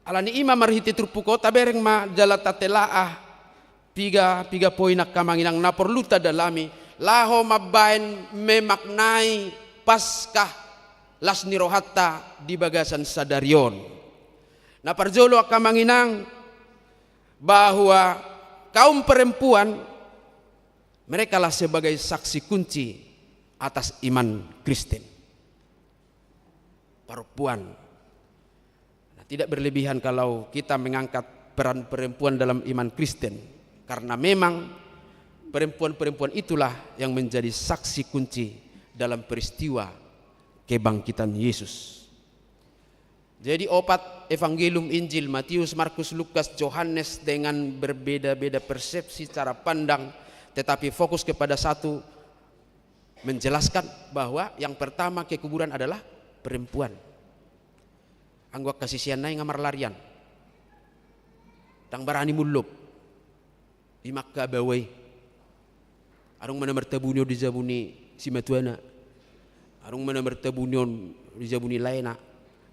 S3: Alani ima marhiti turpuko tabereng ma jalata telaah tiga poin kamanginang na perlu dalami laho mabain memaknai Paskah las nirohatta di bagasan sadarion. Na parjolo kamanginang bahwa kaum perempuan mereka lah sebagai saksi kunci atas iman Kristen. Perempuan. Nah, tidak berlebihan kalau kita mengangkat peran perempuan dalam iman Kristen. Karena memang perempuan-perempuan itulah yang menjadi saksi kunci dalam peristiwa kebangkitan Yesus. Jadi opat Evangelium Injil Matius, Markus, Lukas, Yohanes dengan berbeda-beda persepsi cara pandang, tetapi fokus kepada satu, menjelaskan bahwa yang pertama ke kuburan adalah perempuan. Anggap kasisian naik ngamar larian. Tang barani mulub. Di Makkah bawai. Arung mana mertabunyo di zabuni si matuana. Arung mana mertabunyo di zabuni laina.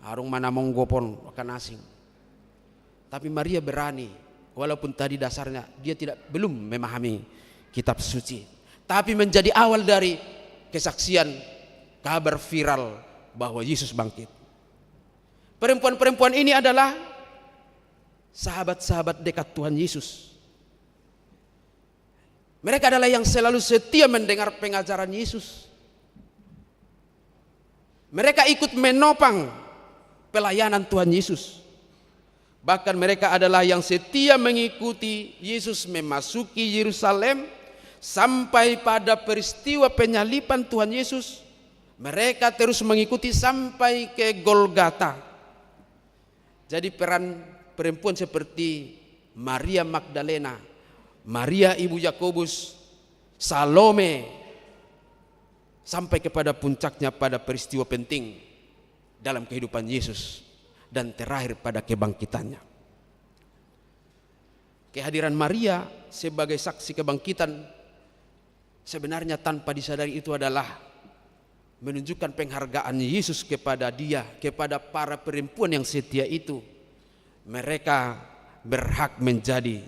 S3: Arung mana monggopon akan asing. Tapi Maria berani, walaupun tadi dasarnya dia belum memahami kitab suci, tapi menjadi awal dari kesaksian kabar viral bahwa Yesus bangkit. Perempuan-perempuan ini adalah sahabat-sahabat dekat Tuhan Yesus. Mereka adalah yang selalu setia mendengar pengajaran Yesus. Mereka ikut menopang pelayanan Tuhan Yesus. Bahkan mereka adalah yang setia mengikuti Yesus memasuki Yerusalem sampai pada peristiwa penyaliban Tuhan Yesus. Mereka terus mengikuti sampai ke Golgata. Jadi peran perempuan seperti Maria Magdalena, Maria ibu Yakobus, Salome, sampai kepada puncaknya pada peristiwa penting dalam kehidupan Yesus dan terakhir pada kebangkitannya. Kehadiran Maria sebagai saksi kebangkitan sebenarnya tanpa disadari itu adalah menunjukkan penghargaan Yesus kepada dia, kepada para perempuan yang setia itu. Mereka berhak menjadi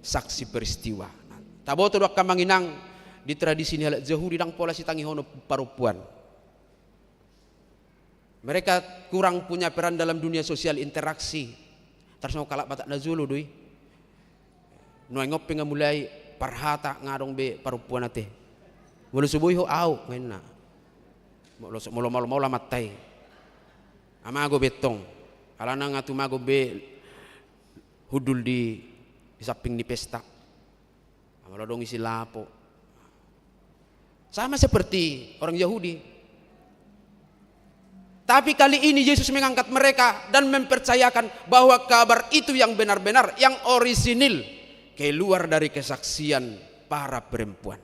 S3: saksi peristiwa. Taboto dok kamanginang di tradisi ni halak Yahudi dang pola si tangi hono perempuan. Mereka kurang punya peran dalam dunia sosial interaksi. Terus mau kalak batak nazulu doi. Nuai ngopi mulai parhata ngadong be perempuan ate. Mulu subuhi ho au ngena. Mulu matai. Amago betong. Alana ngatu mago be hudul di samping di pesta. Amalo dong isi lapo. Sama seperti orang Yahudi. Tapi kali ini Yesus mengangkat mereka dan mempercayakan bahwa kabar itu yang benar-benar, yang orisinil, keluar dari kesaksian para perempuan.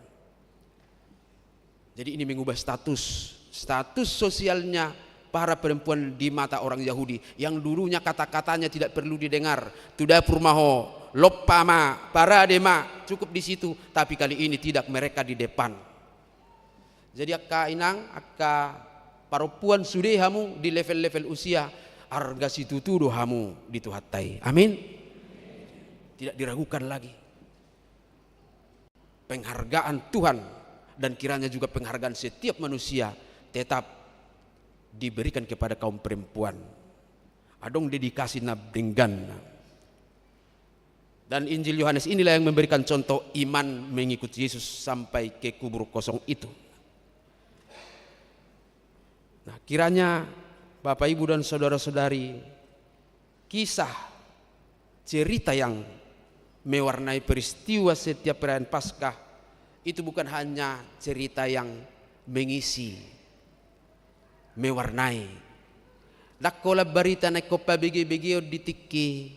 S3: Jadi ini mengubah status sosialnya para perempuan di mata orang Yahudi. Yang dulunya kata-katanya tidak perlu didengar. Tuda purmaho, loppama, paradema, cukup di situ. Tapi kali ini tidak, mereka di depan. Jadi akka perempuan sudah hamu di level-level usia arga situ tuduh hamu dituhatai. Amin. Tidak diragukan lagi. Penghargaan Tuhan dan kiranya juga penghargaan setiap manusia tetap diberikan kepada kaum perempuan. Adong dedikasi nabdinggan. Dan Injil Yohanes inilah yang memberikan contoh iman mengikuti Yesus sampai ke kubur kosong itu. Nah, kiranya Bapak Ibu dan saudara-saudari, kisah cerita yang mewarnai peristiwa setiap perayaan Paskah itu bukan hanya cerita yang mengisi, mewarnai. Dakola barita na kopa begi-begio ditiki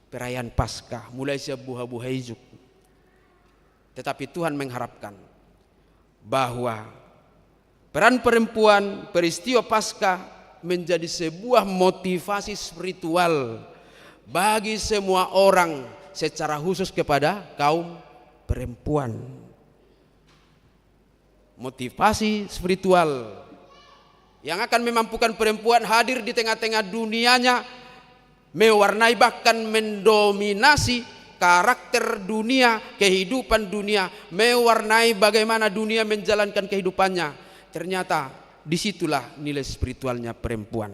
S3: perayaan Paskah mulai buha-buha hijuk. Tetapi Tuhan mengharapkan bahwa peran perempuan peristiwa Paskah menjadi sebuah motivasi spiritual bagi semua orang, secara khusus kepada kaum perempuan. Motivasi spiritual yang akan memampukan perempuan hadir di tengah-tengah dunianya, mewarnai bahkan mendominasi karakter dunia, kehidupan dunia, mewarnai bagaimana dunia menjalankan kehidupannya. Ternyata disitulah nilai spiritualnya perempuan.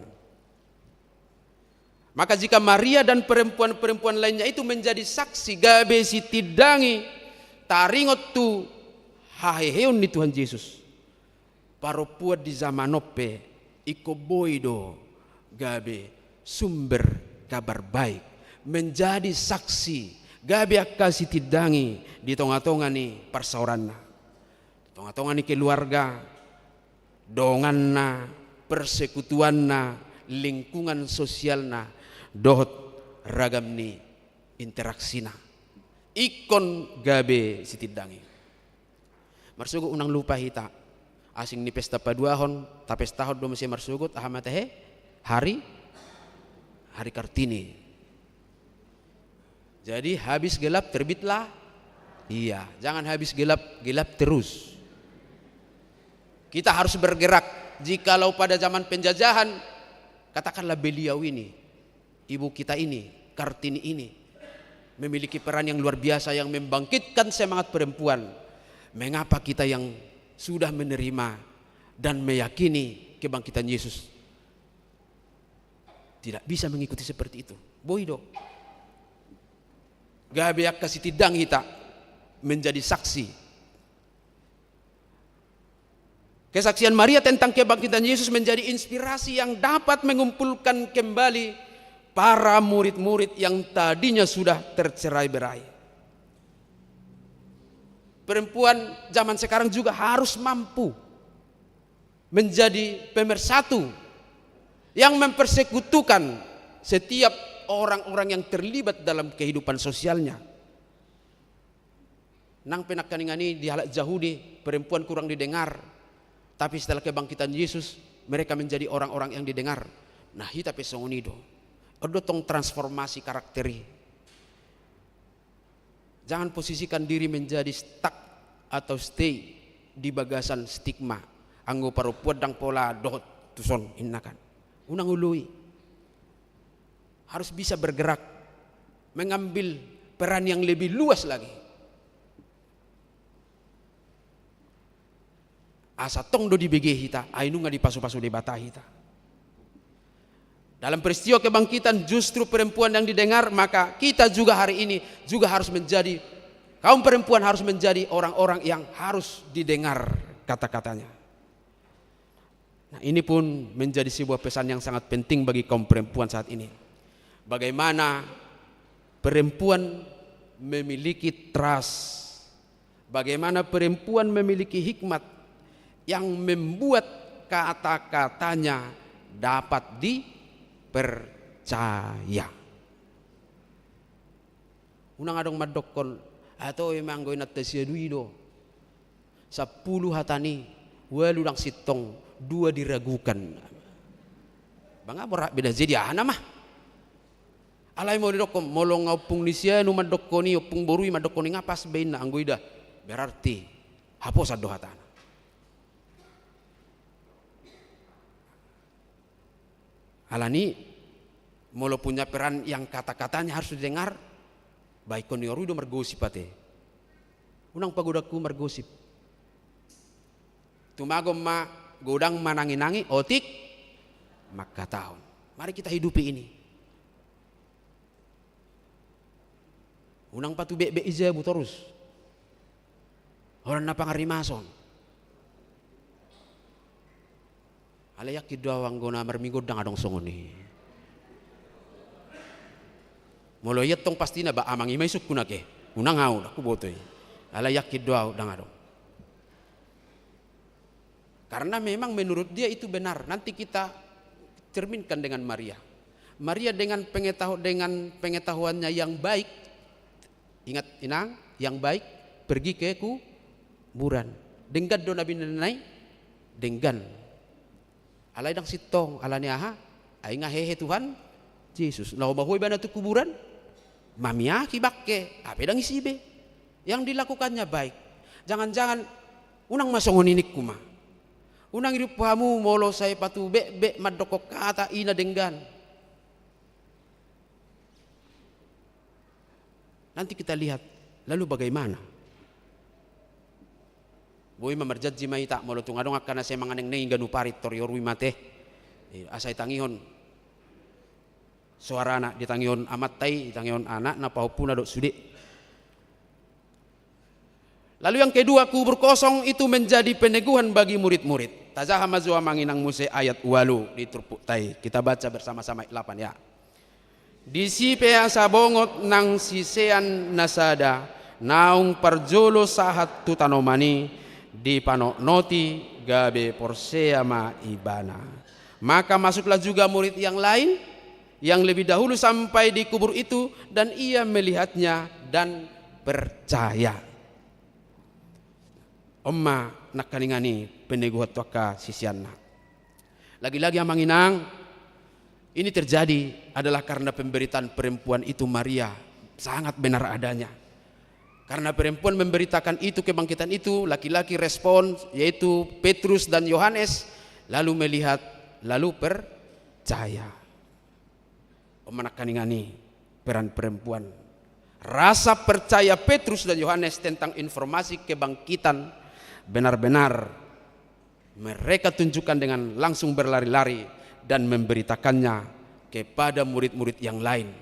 S3: Maka jika Maria dan perempuan-perempuan lainnya itu menjadi saksi gabe si tidangi taringot tu haheheon ni Tuhan Yesus, paropuat di zamanope iko boido gabe sumber kabar baik, menjadi saksi gabe akasi tidangi di tonga-tonga ni persauranna, tonga-tonga ni keluarga, donganna, persekutuanna, lingkungan sosialna, dohot ragam ni interaksina, ikon gabe sitidangi. Marsugut unang lupa hita, asing ni pesta paduahon, tapes tahun do masih marsugut ahamatehe hari Kartini. Jadi habis gelap terbitlah, iya, jangan habis gelap terus. Kita harus bergerak. Jikalau pada zaman penjajahan, katakanlah beliau ini, ibu kita ini, Kartini ini, memiliki peran yang luar biasa yang membangkitkan semangat perempuan. Mengapa kita yang sudah menerima dan meyakini kebangkitan Yesus tidak bisa mengikuti seperti itu? Boido. Gabeak kasih tidang kita menjadi saksi. Kesaksian Maria tentang kebangkitan Yesus menjadi inspirasi yang dapat mengumpulkan kembali para murid-murid yang tadinya sudah tercerai-berai. Perempuan zaman sekarang juga harus mampu menjadi pemersatu yang mempersekutukan setiap orang-orang yang terlibat dalam kehidupan sosialnya. Nang penakkaningani di halak Yahudi, perempuan kurang didengar, tapi setelah kebangkitan Yesus mereka menjadi orang-orang yang didengar. Nah, hita pesongonido. Odo tong transformasi karakteri. Jangan posisikan diri menjadi stuck atau stay di bagasan stigma. Anggo parupuan dang pola dohot tuson innakan. Unang ului. Harus bisa bergerak, mengambil peran yang lebih luas lagi. Asa tong do di bege hita, ainu nga di pasu-pasu di bata hita. Dalam peristiwa kebangkitan justru perempuan yang didengar, maka kita juga hari ini juga harus menjadi, kaum perempuan harus menjadi orang-orang yang harus didengar kata-katanya. Nah, ini pun menjadi sebuah pesan yang sangat penting bagi kaum perempuan saat ini. Bagaimana perempuan memiliki trust, bagaimana perempuan memiliki hikmat yang membuat kata-katanya dapat dipercaya. Unang adong madokon atau emang goy natasya duido 10 hatani 8 lang sitong 2 diragukan. Banga borak beda jadi ana mah. Alay mo didok molong ngapung nisya nu madokoni opung borui madokoni ngapas bain na anggoy dah berarti hapos ado hatana. Alani molo punya peran yang kata-katanya harus didengar, baik konioru do mergosip ate. Unang pagodaku mergosip. Tumagom ma godang manangi-nangi otik maka tahun. Mari kita hidupi ini. Unang patu be izabu terus. Orang napa ngarimason. Alayak kidawang gona marminggo dang adong songoni. Moloyet tong pasti na ba amang imay sukuna ke. Unang haud aku botoy. Alayak kidaw dang adong. Karena memang menurut dia itu benar. Nanti kita cerminkan dengan Maria. Maria dengan pengetahuannya yang baik. Ingat inang, yang baik pergi ke kuburan. Denggan do nabi nenai, denggan. Alay dang sitong, alani aha, ay nga hehe Tuhan Yesus. Lau bahoy ba na tu kuburan? Mamiaki bakke, ape dang isibe. Yang dilakukannya baik. Jangan-jangan unang masongoninik kuma. Unang hidup pahamu molo saya patu be madokok kata ina denggan. Nanti kita lihat lalu bagaimana. Boy mamarjadji may ta molo tung adong akana say manganeng nei ganu parit toryorwi mate. Asay tangihon. Suarana ditangihon amat tay, ditangihon anak na pahupuna do sudi. Lalu yang kedua, kubur kosong itu menjadi peneguhan bagi murid-murid. Tazaha mazwa manginang muse ayat 8 di turpuk tay. Kita baca bersama-sama 8 ya. Di si pea sabongot nang sisean nasada naung parjolo sahat tutanomani di panok noti gabe porseama ibana. Maka masuklah juga murid yang lain yang lebih dahulu sampai di kubur itu dan ia melihatnya dan percaya. Omma nakaningani peneguhat waka sisianna. Lagi-lagi yang manginang ini terjadi adalah karena pemberitaan perempuan itu Maria sangat benar adanya. Karena perempuan memberitakan itu kebangkitan itu, laki-laki respon yaitu Petrus dan Yohanes lalu melihat lalu percaya. Omanakkaningani peran perempuan. Rasa percaya Petrus dan Yohanes tentang informasi kebangkitan benar-benar mereka tunjukkan dengan langsung berlari-lari dan memberitakannya kepada murid-murid yang lain.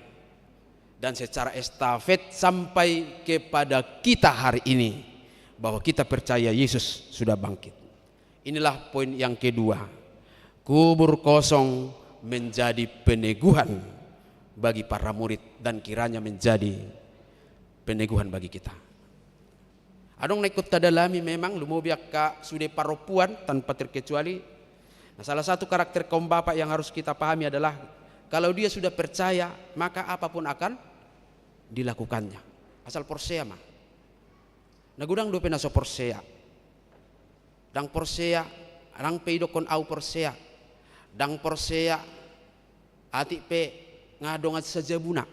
S3: Dan secara estafet sampai kepada kita hari ini bahwa kita percaya Yesus sudah bangkit. Inilah poin yang kedua. Kubur kosong menjadi peneguhan bagi para murid dan kiranya menjadi peneguhan bagi kita. Adong naikut tadalami memang lumobiak ka sude paropuan tanpa terkecuali. Nah, salah satu karakter kaum bapak yang harus kita pahami adalah kalau dia sudah percaya maka apapun akan dilakukannya. Asal porsea mah. Nagudang do penaso porsea. Dang porsea, dang peido kon au porsea. Dang porsea ati pe ngadongat sajabuna.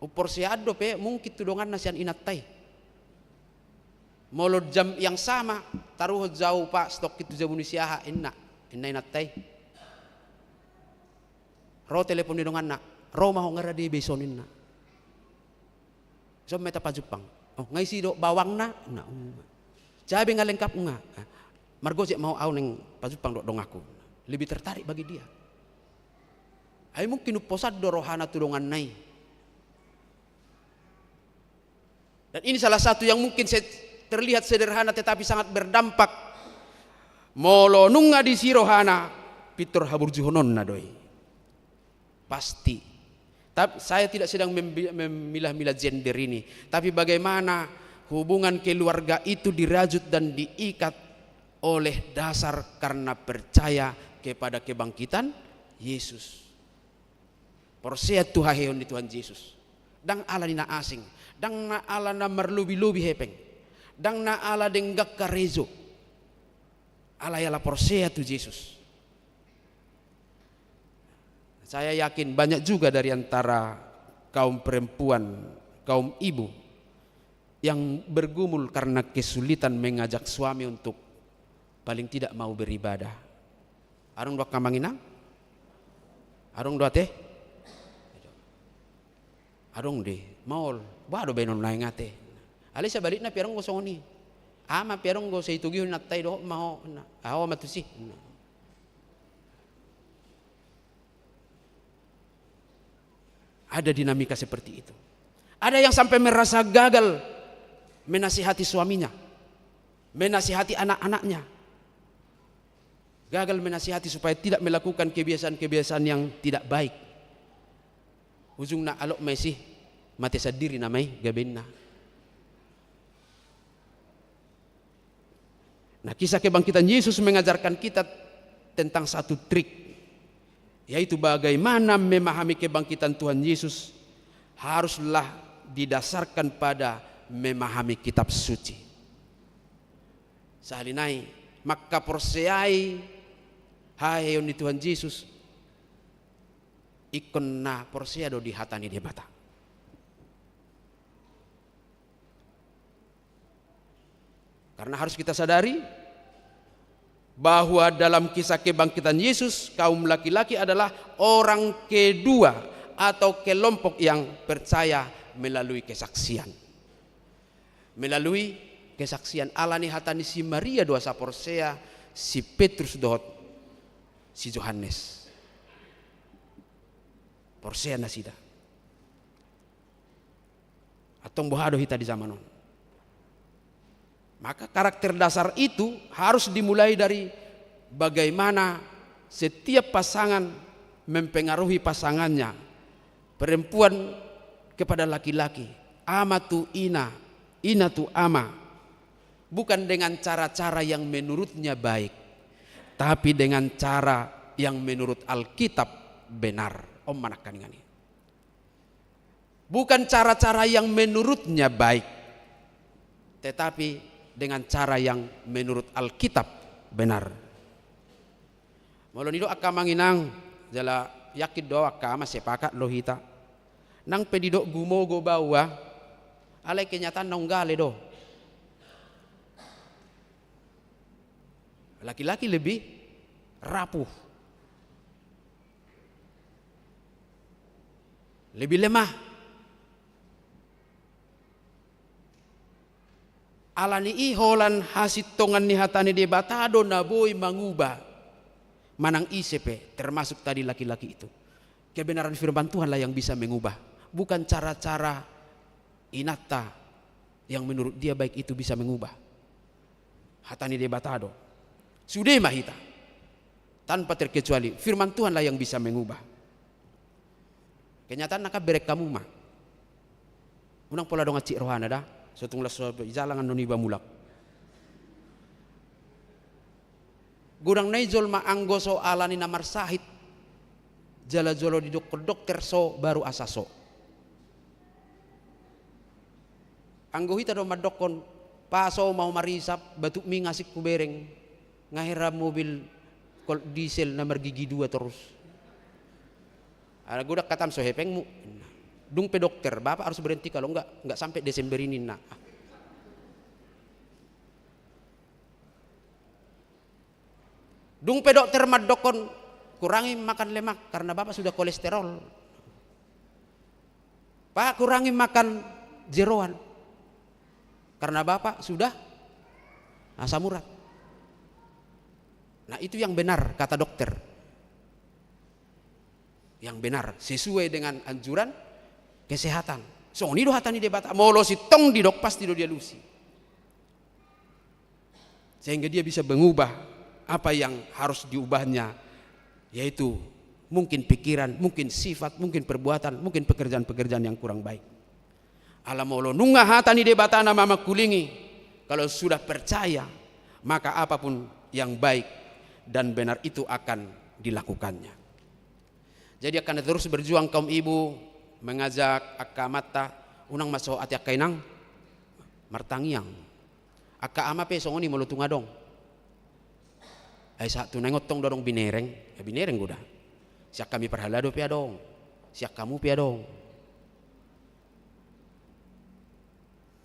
S3: Porsea ado pe mungkin tudongan nasian inatay. Molo jam yang sama taruh jauh pak stok itu jabuni siaha inna inatay. Ro telepon di dongan na, ro mau ngaradi besonin na. So meta pajupang. Oh ngai si do bawang na, cabe ngalengkap nga. Margo cek mau au neng pajupang dong aku. Lebih tertarik bagi dia. Ay mungkin uposad do rohana tudongan nai. Dan ini salah satu yang mungkin terlihat sederhana tetapi sangat berdampak. Molo nunga di si rohana pitur haburjuhonon na doi. Pasti. Tapi saya tidak sedang memilah-milah gender ini. Tapi bagaimana hubungan keluarga itu dirajut dan diikat oleh dasar karena percaya kepada kebangkitan Yesus. Porsea tuhaheon di Tuhan Yesus. Dang ala nina asing. Dang na ala na marlubi-lubi hepeng. Dang na ala denggak karezo. Ala yala porsea tu Yesus. Saya yakin banyak juga dari antara kaum perempuan, kaum ibu yang bergumul karena kesulitan mengajak suami untuk paling tidak mau beribadah. Arung doa kamanginang? Arung doa teh? Arung deh, maul, baru benon naik ngate. Alisa balik na pierong gosong ni, ama pierong go say tugiyon natay do mau, awa matusi. Ada dinamika seperti itu. Ada yang sampai merasa gagal menasihati suaminya, menasihati anak-anaknya, gagal menasihati supaya tidak melakukan kebiasaan-kebiasaan yang tidak baik. Ujung na alok mesih mati sadiri namai gabenna. Nah, kisah kebangkitan Yesus mengajarkan kita tentang satu trik, yaitu bagaimana memahami kebangkitan Tuhan Yesus haruslah didasarkan pada memahami kitab suci. Sahalinai maka porseai hayon di Tuhan Yesus ikon na porsea do dihatani di mata. Karena harus kita sadari bahwa dalam kisah kebangkitan Yesus kaum laki-laki adalah orang kedua atau kelompok yang percaya melalui kesaksian. Melalui kesaksian alani hatani si Maria doa sa porsea, si Petrus dohot, si Yohanes. Porsea nasida. Atong bohado hita di zamanon. Maka karakter dasar itu harus dimulai dari bagaimana setiap pasangan mempengaruhi pasangannya. Perempuan kepada laki-laki, ama tu ina, ina tu ama. Bukan dengan cara-cara yang menurutnya baik, tapi dengan cara yang menurut Alkitab benar. Om manakan ini. Bukan cara-cara yang menurutnya baik, tetapi dengan cara yang menurut Alkitab benar. Molon itu akamanginang jala yakid do akama sepakat lohita. Nang pedido gumogo bawa alay kenyataan nonggale do. Laki-laki lebih rapuh. Lebih lemah. Alani iholan hasit tongan ni hatani debatado na boy mangubah. Manang isepe termasuk tadi laki-laki itu. Kebenaran firman Tuhan lah yang bisa mengubah. Bukan cara-cara inata yang menurut dia baik itu bisa mengubah. Hatani debatado. Sudah mahita. Tanpa terkecuali firman Tuhan lah yang bisa mengubah. Kenyataan nak berek kamu mah. Unang pola dong acik rohana dah. Sotunglah jalangan noni bamulak. Gudang naizol ma anggo so alani namar sahid. Jala jolo di dokter so baru asaso. Anggo hita do madokon paso mau marisap batuk mi ngasik kubereng ngahira mobil diesel nomor gigi 2 terus. Ada gudak katam so hepengmu. Dung pe dokter, bapak harus berhenti kalau enggak sampai Desember ini nak. Dung pe dokter madokon kurangi makan lemak karena bapak sudah kolesterol. Pak kurangi makan jeroan karena bapak sudah asam urat. Nah itu yang benar kata dokter. Yang benar sesuai dengan anjuran kesehatan. So ini do hatani debat molo si tong di dok pasti do dia lusi. Sehingga dia bisa mengubah apa yang harus diubahnya, yaitu mungkin pikiran, mungkin sifat, mungkin perbuatan, mungkin pekerjaan-pekerjaan yang kurang baik. Ala molo nunga hatani debatana mama kulingi. Kalau sudah percaya, maka apapun yang baik dan benar itu akan dilakukannya. Jadi akan terus berjuang kaum ibu mengajak akamata unang maso ati akainang martangiang. Aka ama pe songoni mulutung adong. Ay satu nengot tong dodong binereng, ya binereng guda. Siak kami perhalado pe adong. Siak kamu pe adong.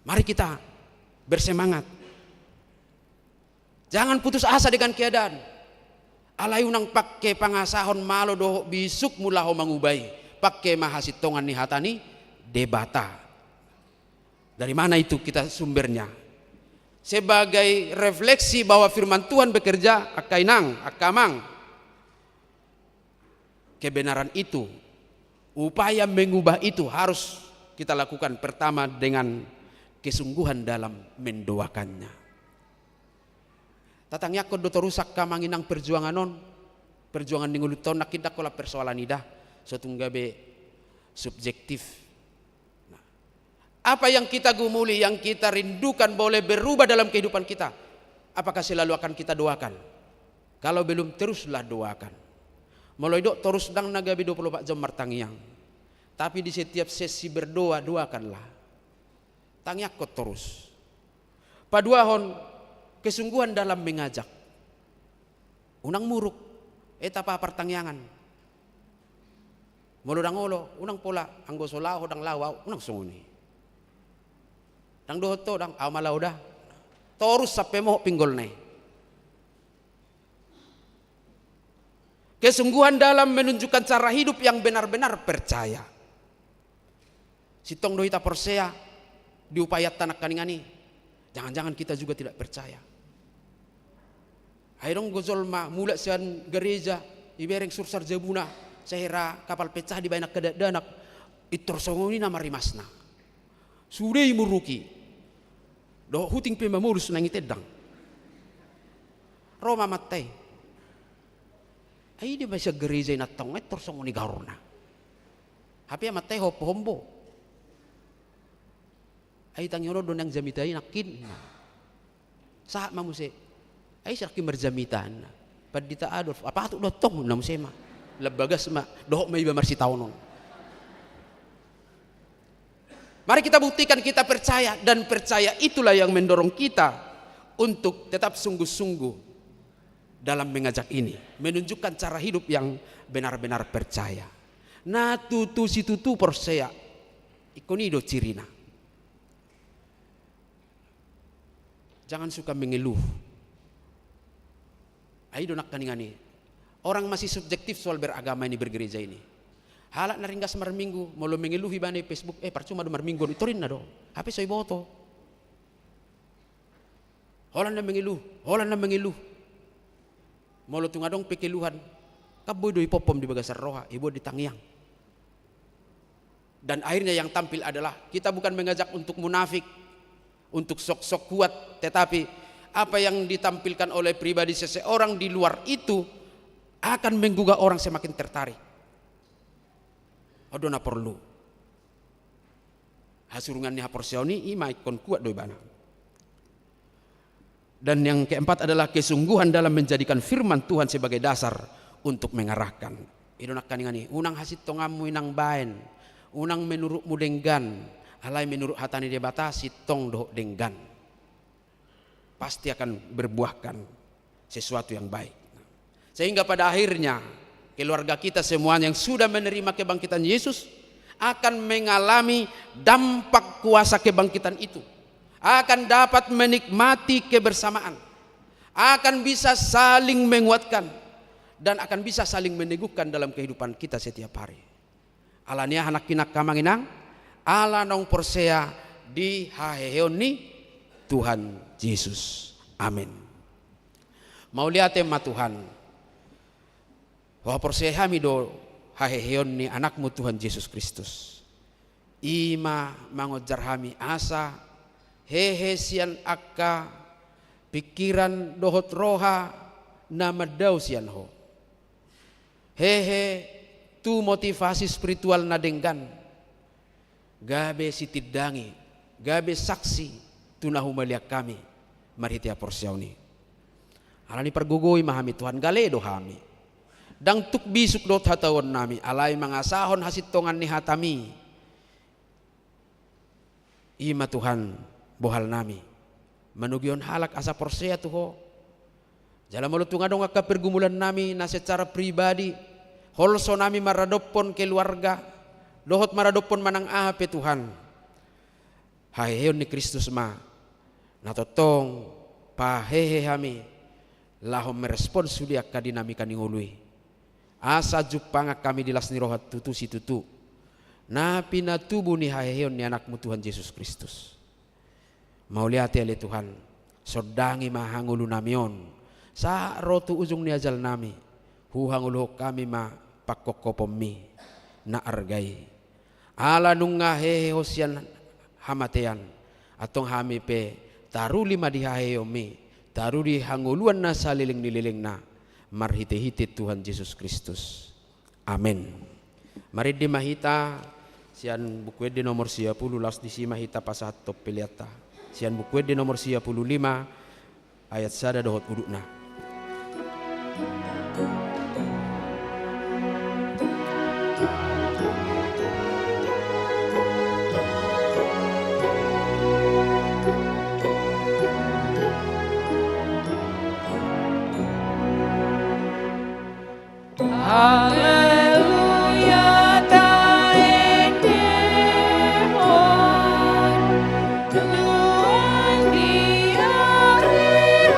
S3: Mari kita bersemangat. Jangan putus asa dengan keadaan. Alay unang pakke pangasahon malo doho bisuk mulaho mangubai. Pakke mahasitongan ni hatani debata. Dari mana itu kita sumbernya? Sebagai refleksi bahwa firman Tuhan bekerja akainang, akamang. Kebenaran itu, upaya mengubah itu harus kita lakukan pertama dengan kesungguhan dalam mendoakannya. Tatang yakod do rusak kamanginang perjuangan non, perjuangan ningulut tahun nak kita kola persoalan idah, sotunggabe subjektif. Nah, apa yang kita gumuli, yang kita rindukan boleh berubah dalam kehidupan kita. Apakah selalu akan kita doakan? Kalau belum teruslah doakan. Mulai dok terus dang nagabi 24 jam martangiang. Tapi di setiap sesi berdoa doakanlah. Tangyakot terus. Paduahon kesungguhan dalam mengajak. Unang muruk, etapa pertangyangan. Molo dang olo, unang pola, anggo solaho dang lawaw, unang sunguni. Dang dohoto dang amalau dah. Torus sampai mo pinggol ne. Kesungguhan dalam menunjukkan cara hidup yang benar-benar percaya. Sitong dohita persea diupayat tanak kaningani. Jangan-jangan kita juga tidak percaya. Airong gozol ma mulak sian gereja ibereng sursar jabuna sehera kapal pecah di banyak kedanak itorsongoni nama rimasna. Sudai muruki. Do huting pe mamurus nang itedang. Roma matay. Ay di ba siya gereja inatong itorsongoni garona. Hapi matay hombo. Ay tangyono don yang jamitai nakin. Saat mamuse. Ay sarki merjamitan. Padita Adolf. Apa tu dotong nam sema. Lebagas ma dohok may iba marsi taunon. Mari kita buktikan kita percaya, dan percaya itulah yang mendorong kita untuk tetap sungguh-sungguh dalam mengajak ini, menunjukkan cara hidup yang benar-benar percaya. Na tutu si tutu persea. Ikonido cirina. Jangan suka mengeluh. Ayo nak kaningani. Orang masih subjektif soal beragama ini, bergereja ini. Halak naringgas marminggu, mau mengeluh ibane Facebook, percuma do marminggu iturin na do. Hape soy boto. Holan na mengeluh. Mau tungadong pekeluhan. Kaboy do ipopom di bagasar roha, ibu di tangyang. Dan akhirnya yang tampil adalah kita bukan mengajak untuk munafik, untuk sok-sok kuat, tetapi apa yang ditampilkan oleh pribadi seseorang di luar itu akan menggugah orang semakin tertarik. Odo na perlu. Hasurungan ni haporsiau ni ima ikon kuat doi bana. Dan yang keempat adalah kesungguhan dalam menjadikan firman Tuhan sebagai dasar untuk mengarahkan. Idonak kaningani, unang hasit tongamu inang baen, unang menurutmu denggan, alai menurut hatani dia batasi tong doh denggan. Pasti akan berbuahkan sesuatu yang baik. Sehingga pada akhirnya keluarga kita semuanya yang sudah menerima kebangkitan Yesus akan mengalami dampak kuasa kebangkitan itu, akan dapat menikmati kebersamaan, akan bisa saling menguatkan, dan akan bisa saling meneguhkan dalam kehidupan kita setiap hari. Alania anak kinak kamanginang, ala nong persea di haheoni Tuhan Yesus. Amin. Mau lihat tema Tuhan, bahwa persea kami do haheoni anakmu Tuhan Yesus Kristus. Ima mangojar kami asa hehe sian akka pikiran dohot roha nama dau sian ho. Hehe tu motivasi spiritual nadenggan. Gabe sitidangi, gabe saksi tunahu meliak kami maritia porsiau ni. Alani pergugui mahami Tuhan gale do kami. Dang tuk bisuk dot hatawon nami alai mangasahon hasit tongan ni hatami. Ima Tuhan bohal nami manugion halak asa porsea tuho. Jala malutung adong akka pergumulan nami na secara pribadi. Holso nami maradopon keluarga. Dohot maradopon manang ahape Tuhan. Haheon ni Kristus ma. Natotong pahehe kami. Lahom merespons sudia kadinamika ningului. Asa jupanga kami dilas ni rohat tutu si tutu. Na pinatubu ni haheon ni anakmu Tuhan Yesus Kristus. Mau lihat ya Tuhan. Sodangi mahangulu namion. Sa rotu ujung ni ajal nami. Huhangulu kami ma pakokopomi na argai. Ala nunga hehe hosian hamatean. Atong hami pe taru lima di haheomi. Taru di hanguluan na saliling nililing na. Marhite-hite Tuhan Yesus Kristus. Amin. Mari di mahita sian buku di nomor 10 las di si mahita pasat top piliata. Sian buku di nomor 15 ayat sada dohot udukna.
S4: Haleluya taendehon Tuhan di hari-hari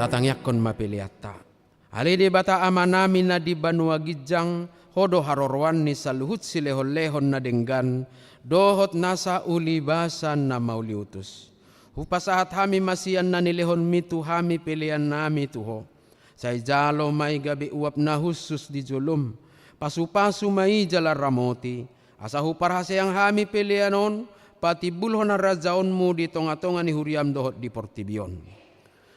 S3: Tatangyakkon mapiliatta. Ali di bata amanami na di Banua Gijang, hodo harorwan ni saluhut silehon-lehon na denggan, dohot nasa ulibasan na mauliutus. Hupasahat hami masian na nilehon mitu hami pilihan nami tuho. Say jalo may gabi uap na husus di julum, pasupasu may jala ramoti, asa huparhasayang hami pilihanon, pati bulhon na rajaonmu di tonga-tonga ni huriam dohot di portibion.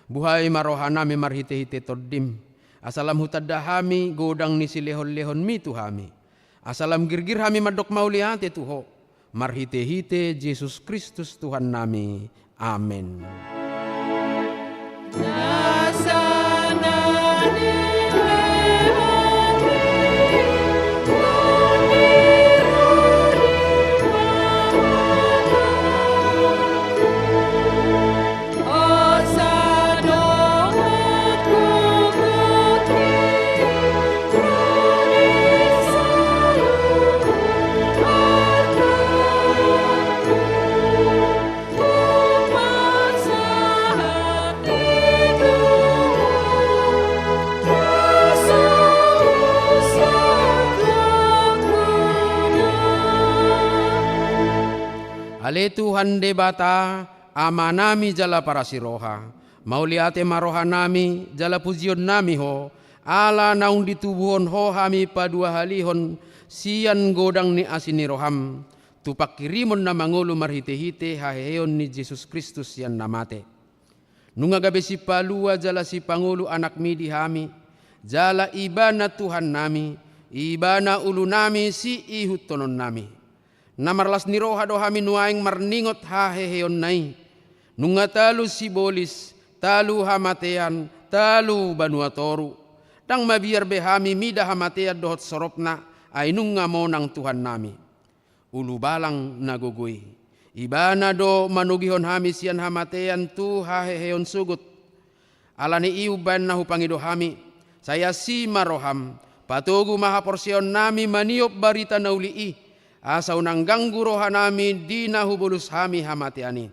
S3: Buhay marohanami marhite-hite toddim. Asalam hutadda hami godang ni silehon-lehon mitu hami. Asalam girgir hami madok maulihate tuho. Marhite-hite Jesus Kristus Tuhan nami. Amen. Ale Tuhan de bata, ama nami jala para siroha. Mauliate maroha nami, jala pujion nami ho. Ala naung ditubuhon ho hami padua halihon, sian godang ni asini roham. Tupak kirimon na mangulu marhite-hite haheon ni Jesus Kristus yan namate. Nunga gabi si palua jala si Pangulo anak mi di hami. Jala iba na Tuhan nami, iba na ulu nami si ihut tonon nami. Namarlas ni roha do hami nuaing marningot haheheon nai. Nunga talu si bolis, talu hamatean, talu Banua Toru. Dang mabiar behami mida hamatean dohot soropna, ay nunga mo ng Tuhan nami. Ulu balang nagugui. Ibana do manugihon hami siyan hamatean tu haheheon sugut. Alani iuban na hupangido hami. Saya si maroham, patugu mahaporsyon nami maniop barita na ulii. Asa unang ganggu roha nami di nahubulus hami hamatiani.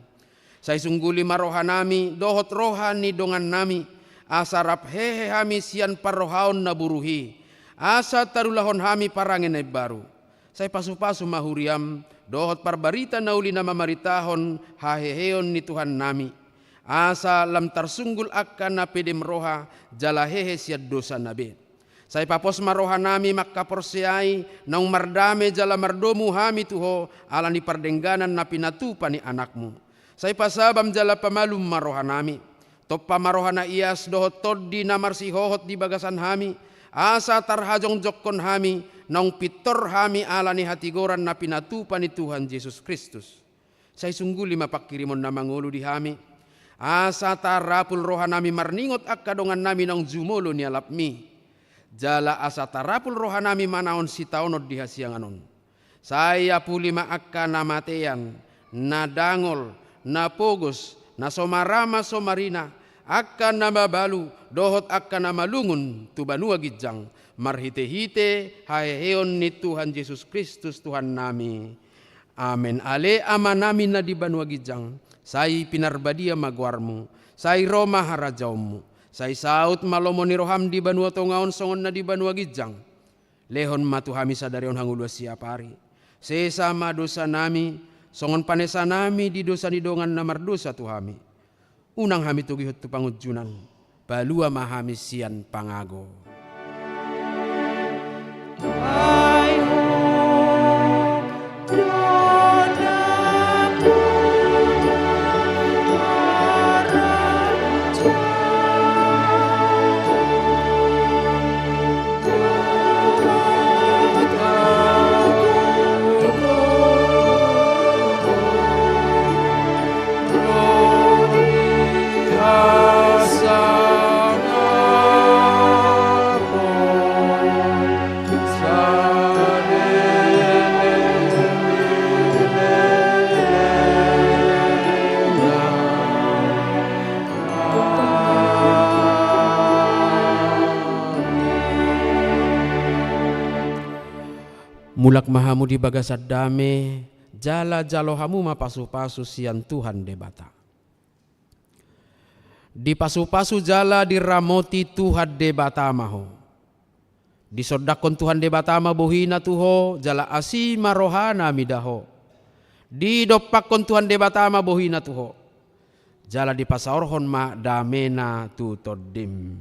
S3: Say sungguli maroha nami dohot roha ni dongan nami. Asa rap hehe hami sian parrohaon na buruhi. Asa tarulahon hami parangin ay baru. Say pasu-pasu mahuriam dohot parbarita na uli na mamaritahon haheheon ni Tuhan nami. Asa lam tarsunggul akan na pedem roha jala hehe siad dosa nabi. Say papos maroha nami makaporsiay naung mardame jala mardomu hami tuho ala ni pardengganan na pinatupa ni anakmu. Say pasabam jala pamalum maroha nami. Top pamaroha na iyas dohot toddi na marsihohot di bagasan hami. Asa tarhajong jokkon hami naung pitor hami ala ni hatigoran na pinatupa ni Tuhan Jesus Kristus. Say sungguli mapakirimon na mangulo di hami. Asa tarapul roha nami marningot akkadongan nami naung jumolo ni alapmi. Jala asa tarapul roha nami manaon si taonod di hasianganon. Saya pulima akka namatean, na dangol, na pogos, na somarama somarina, akka namabalu, dohot akka namalungun, tu Banua Gijang, marhite-hite haheheon ni Tuhan Jesus Kristus Tuhan nami. Amen. Ale ama namin na di Banua Gijang, say pinarbadia magwarmu, say Roma harajawmu. Say saut malomo ni roham di Banua Tongaon songon na di Banua Gijang. Lehon matu hami sadarion hangulua siapari. Sesama dosa nami, songon panesa nami di dosa didongan namar dosa tu hami. Unang hami tugihut tu pangujunan, balua mahami sian pangago. Mulak mahamu di bagasat dame, jala jalohamu mapasu-pasu sian Tuhan debata. Di pasu-pasu jala diramoti Tuhan debata maho. Disodakon Tuhan debata ma bohina tuho, jala asima rohana midaho. Di dopakon Tuhan debata ma bohina tuho, jala di pasaorhon ma damena tutodim.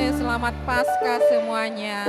S4: Selamat Paskah semuanya.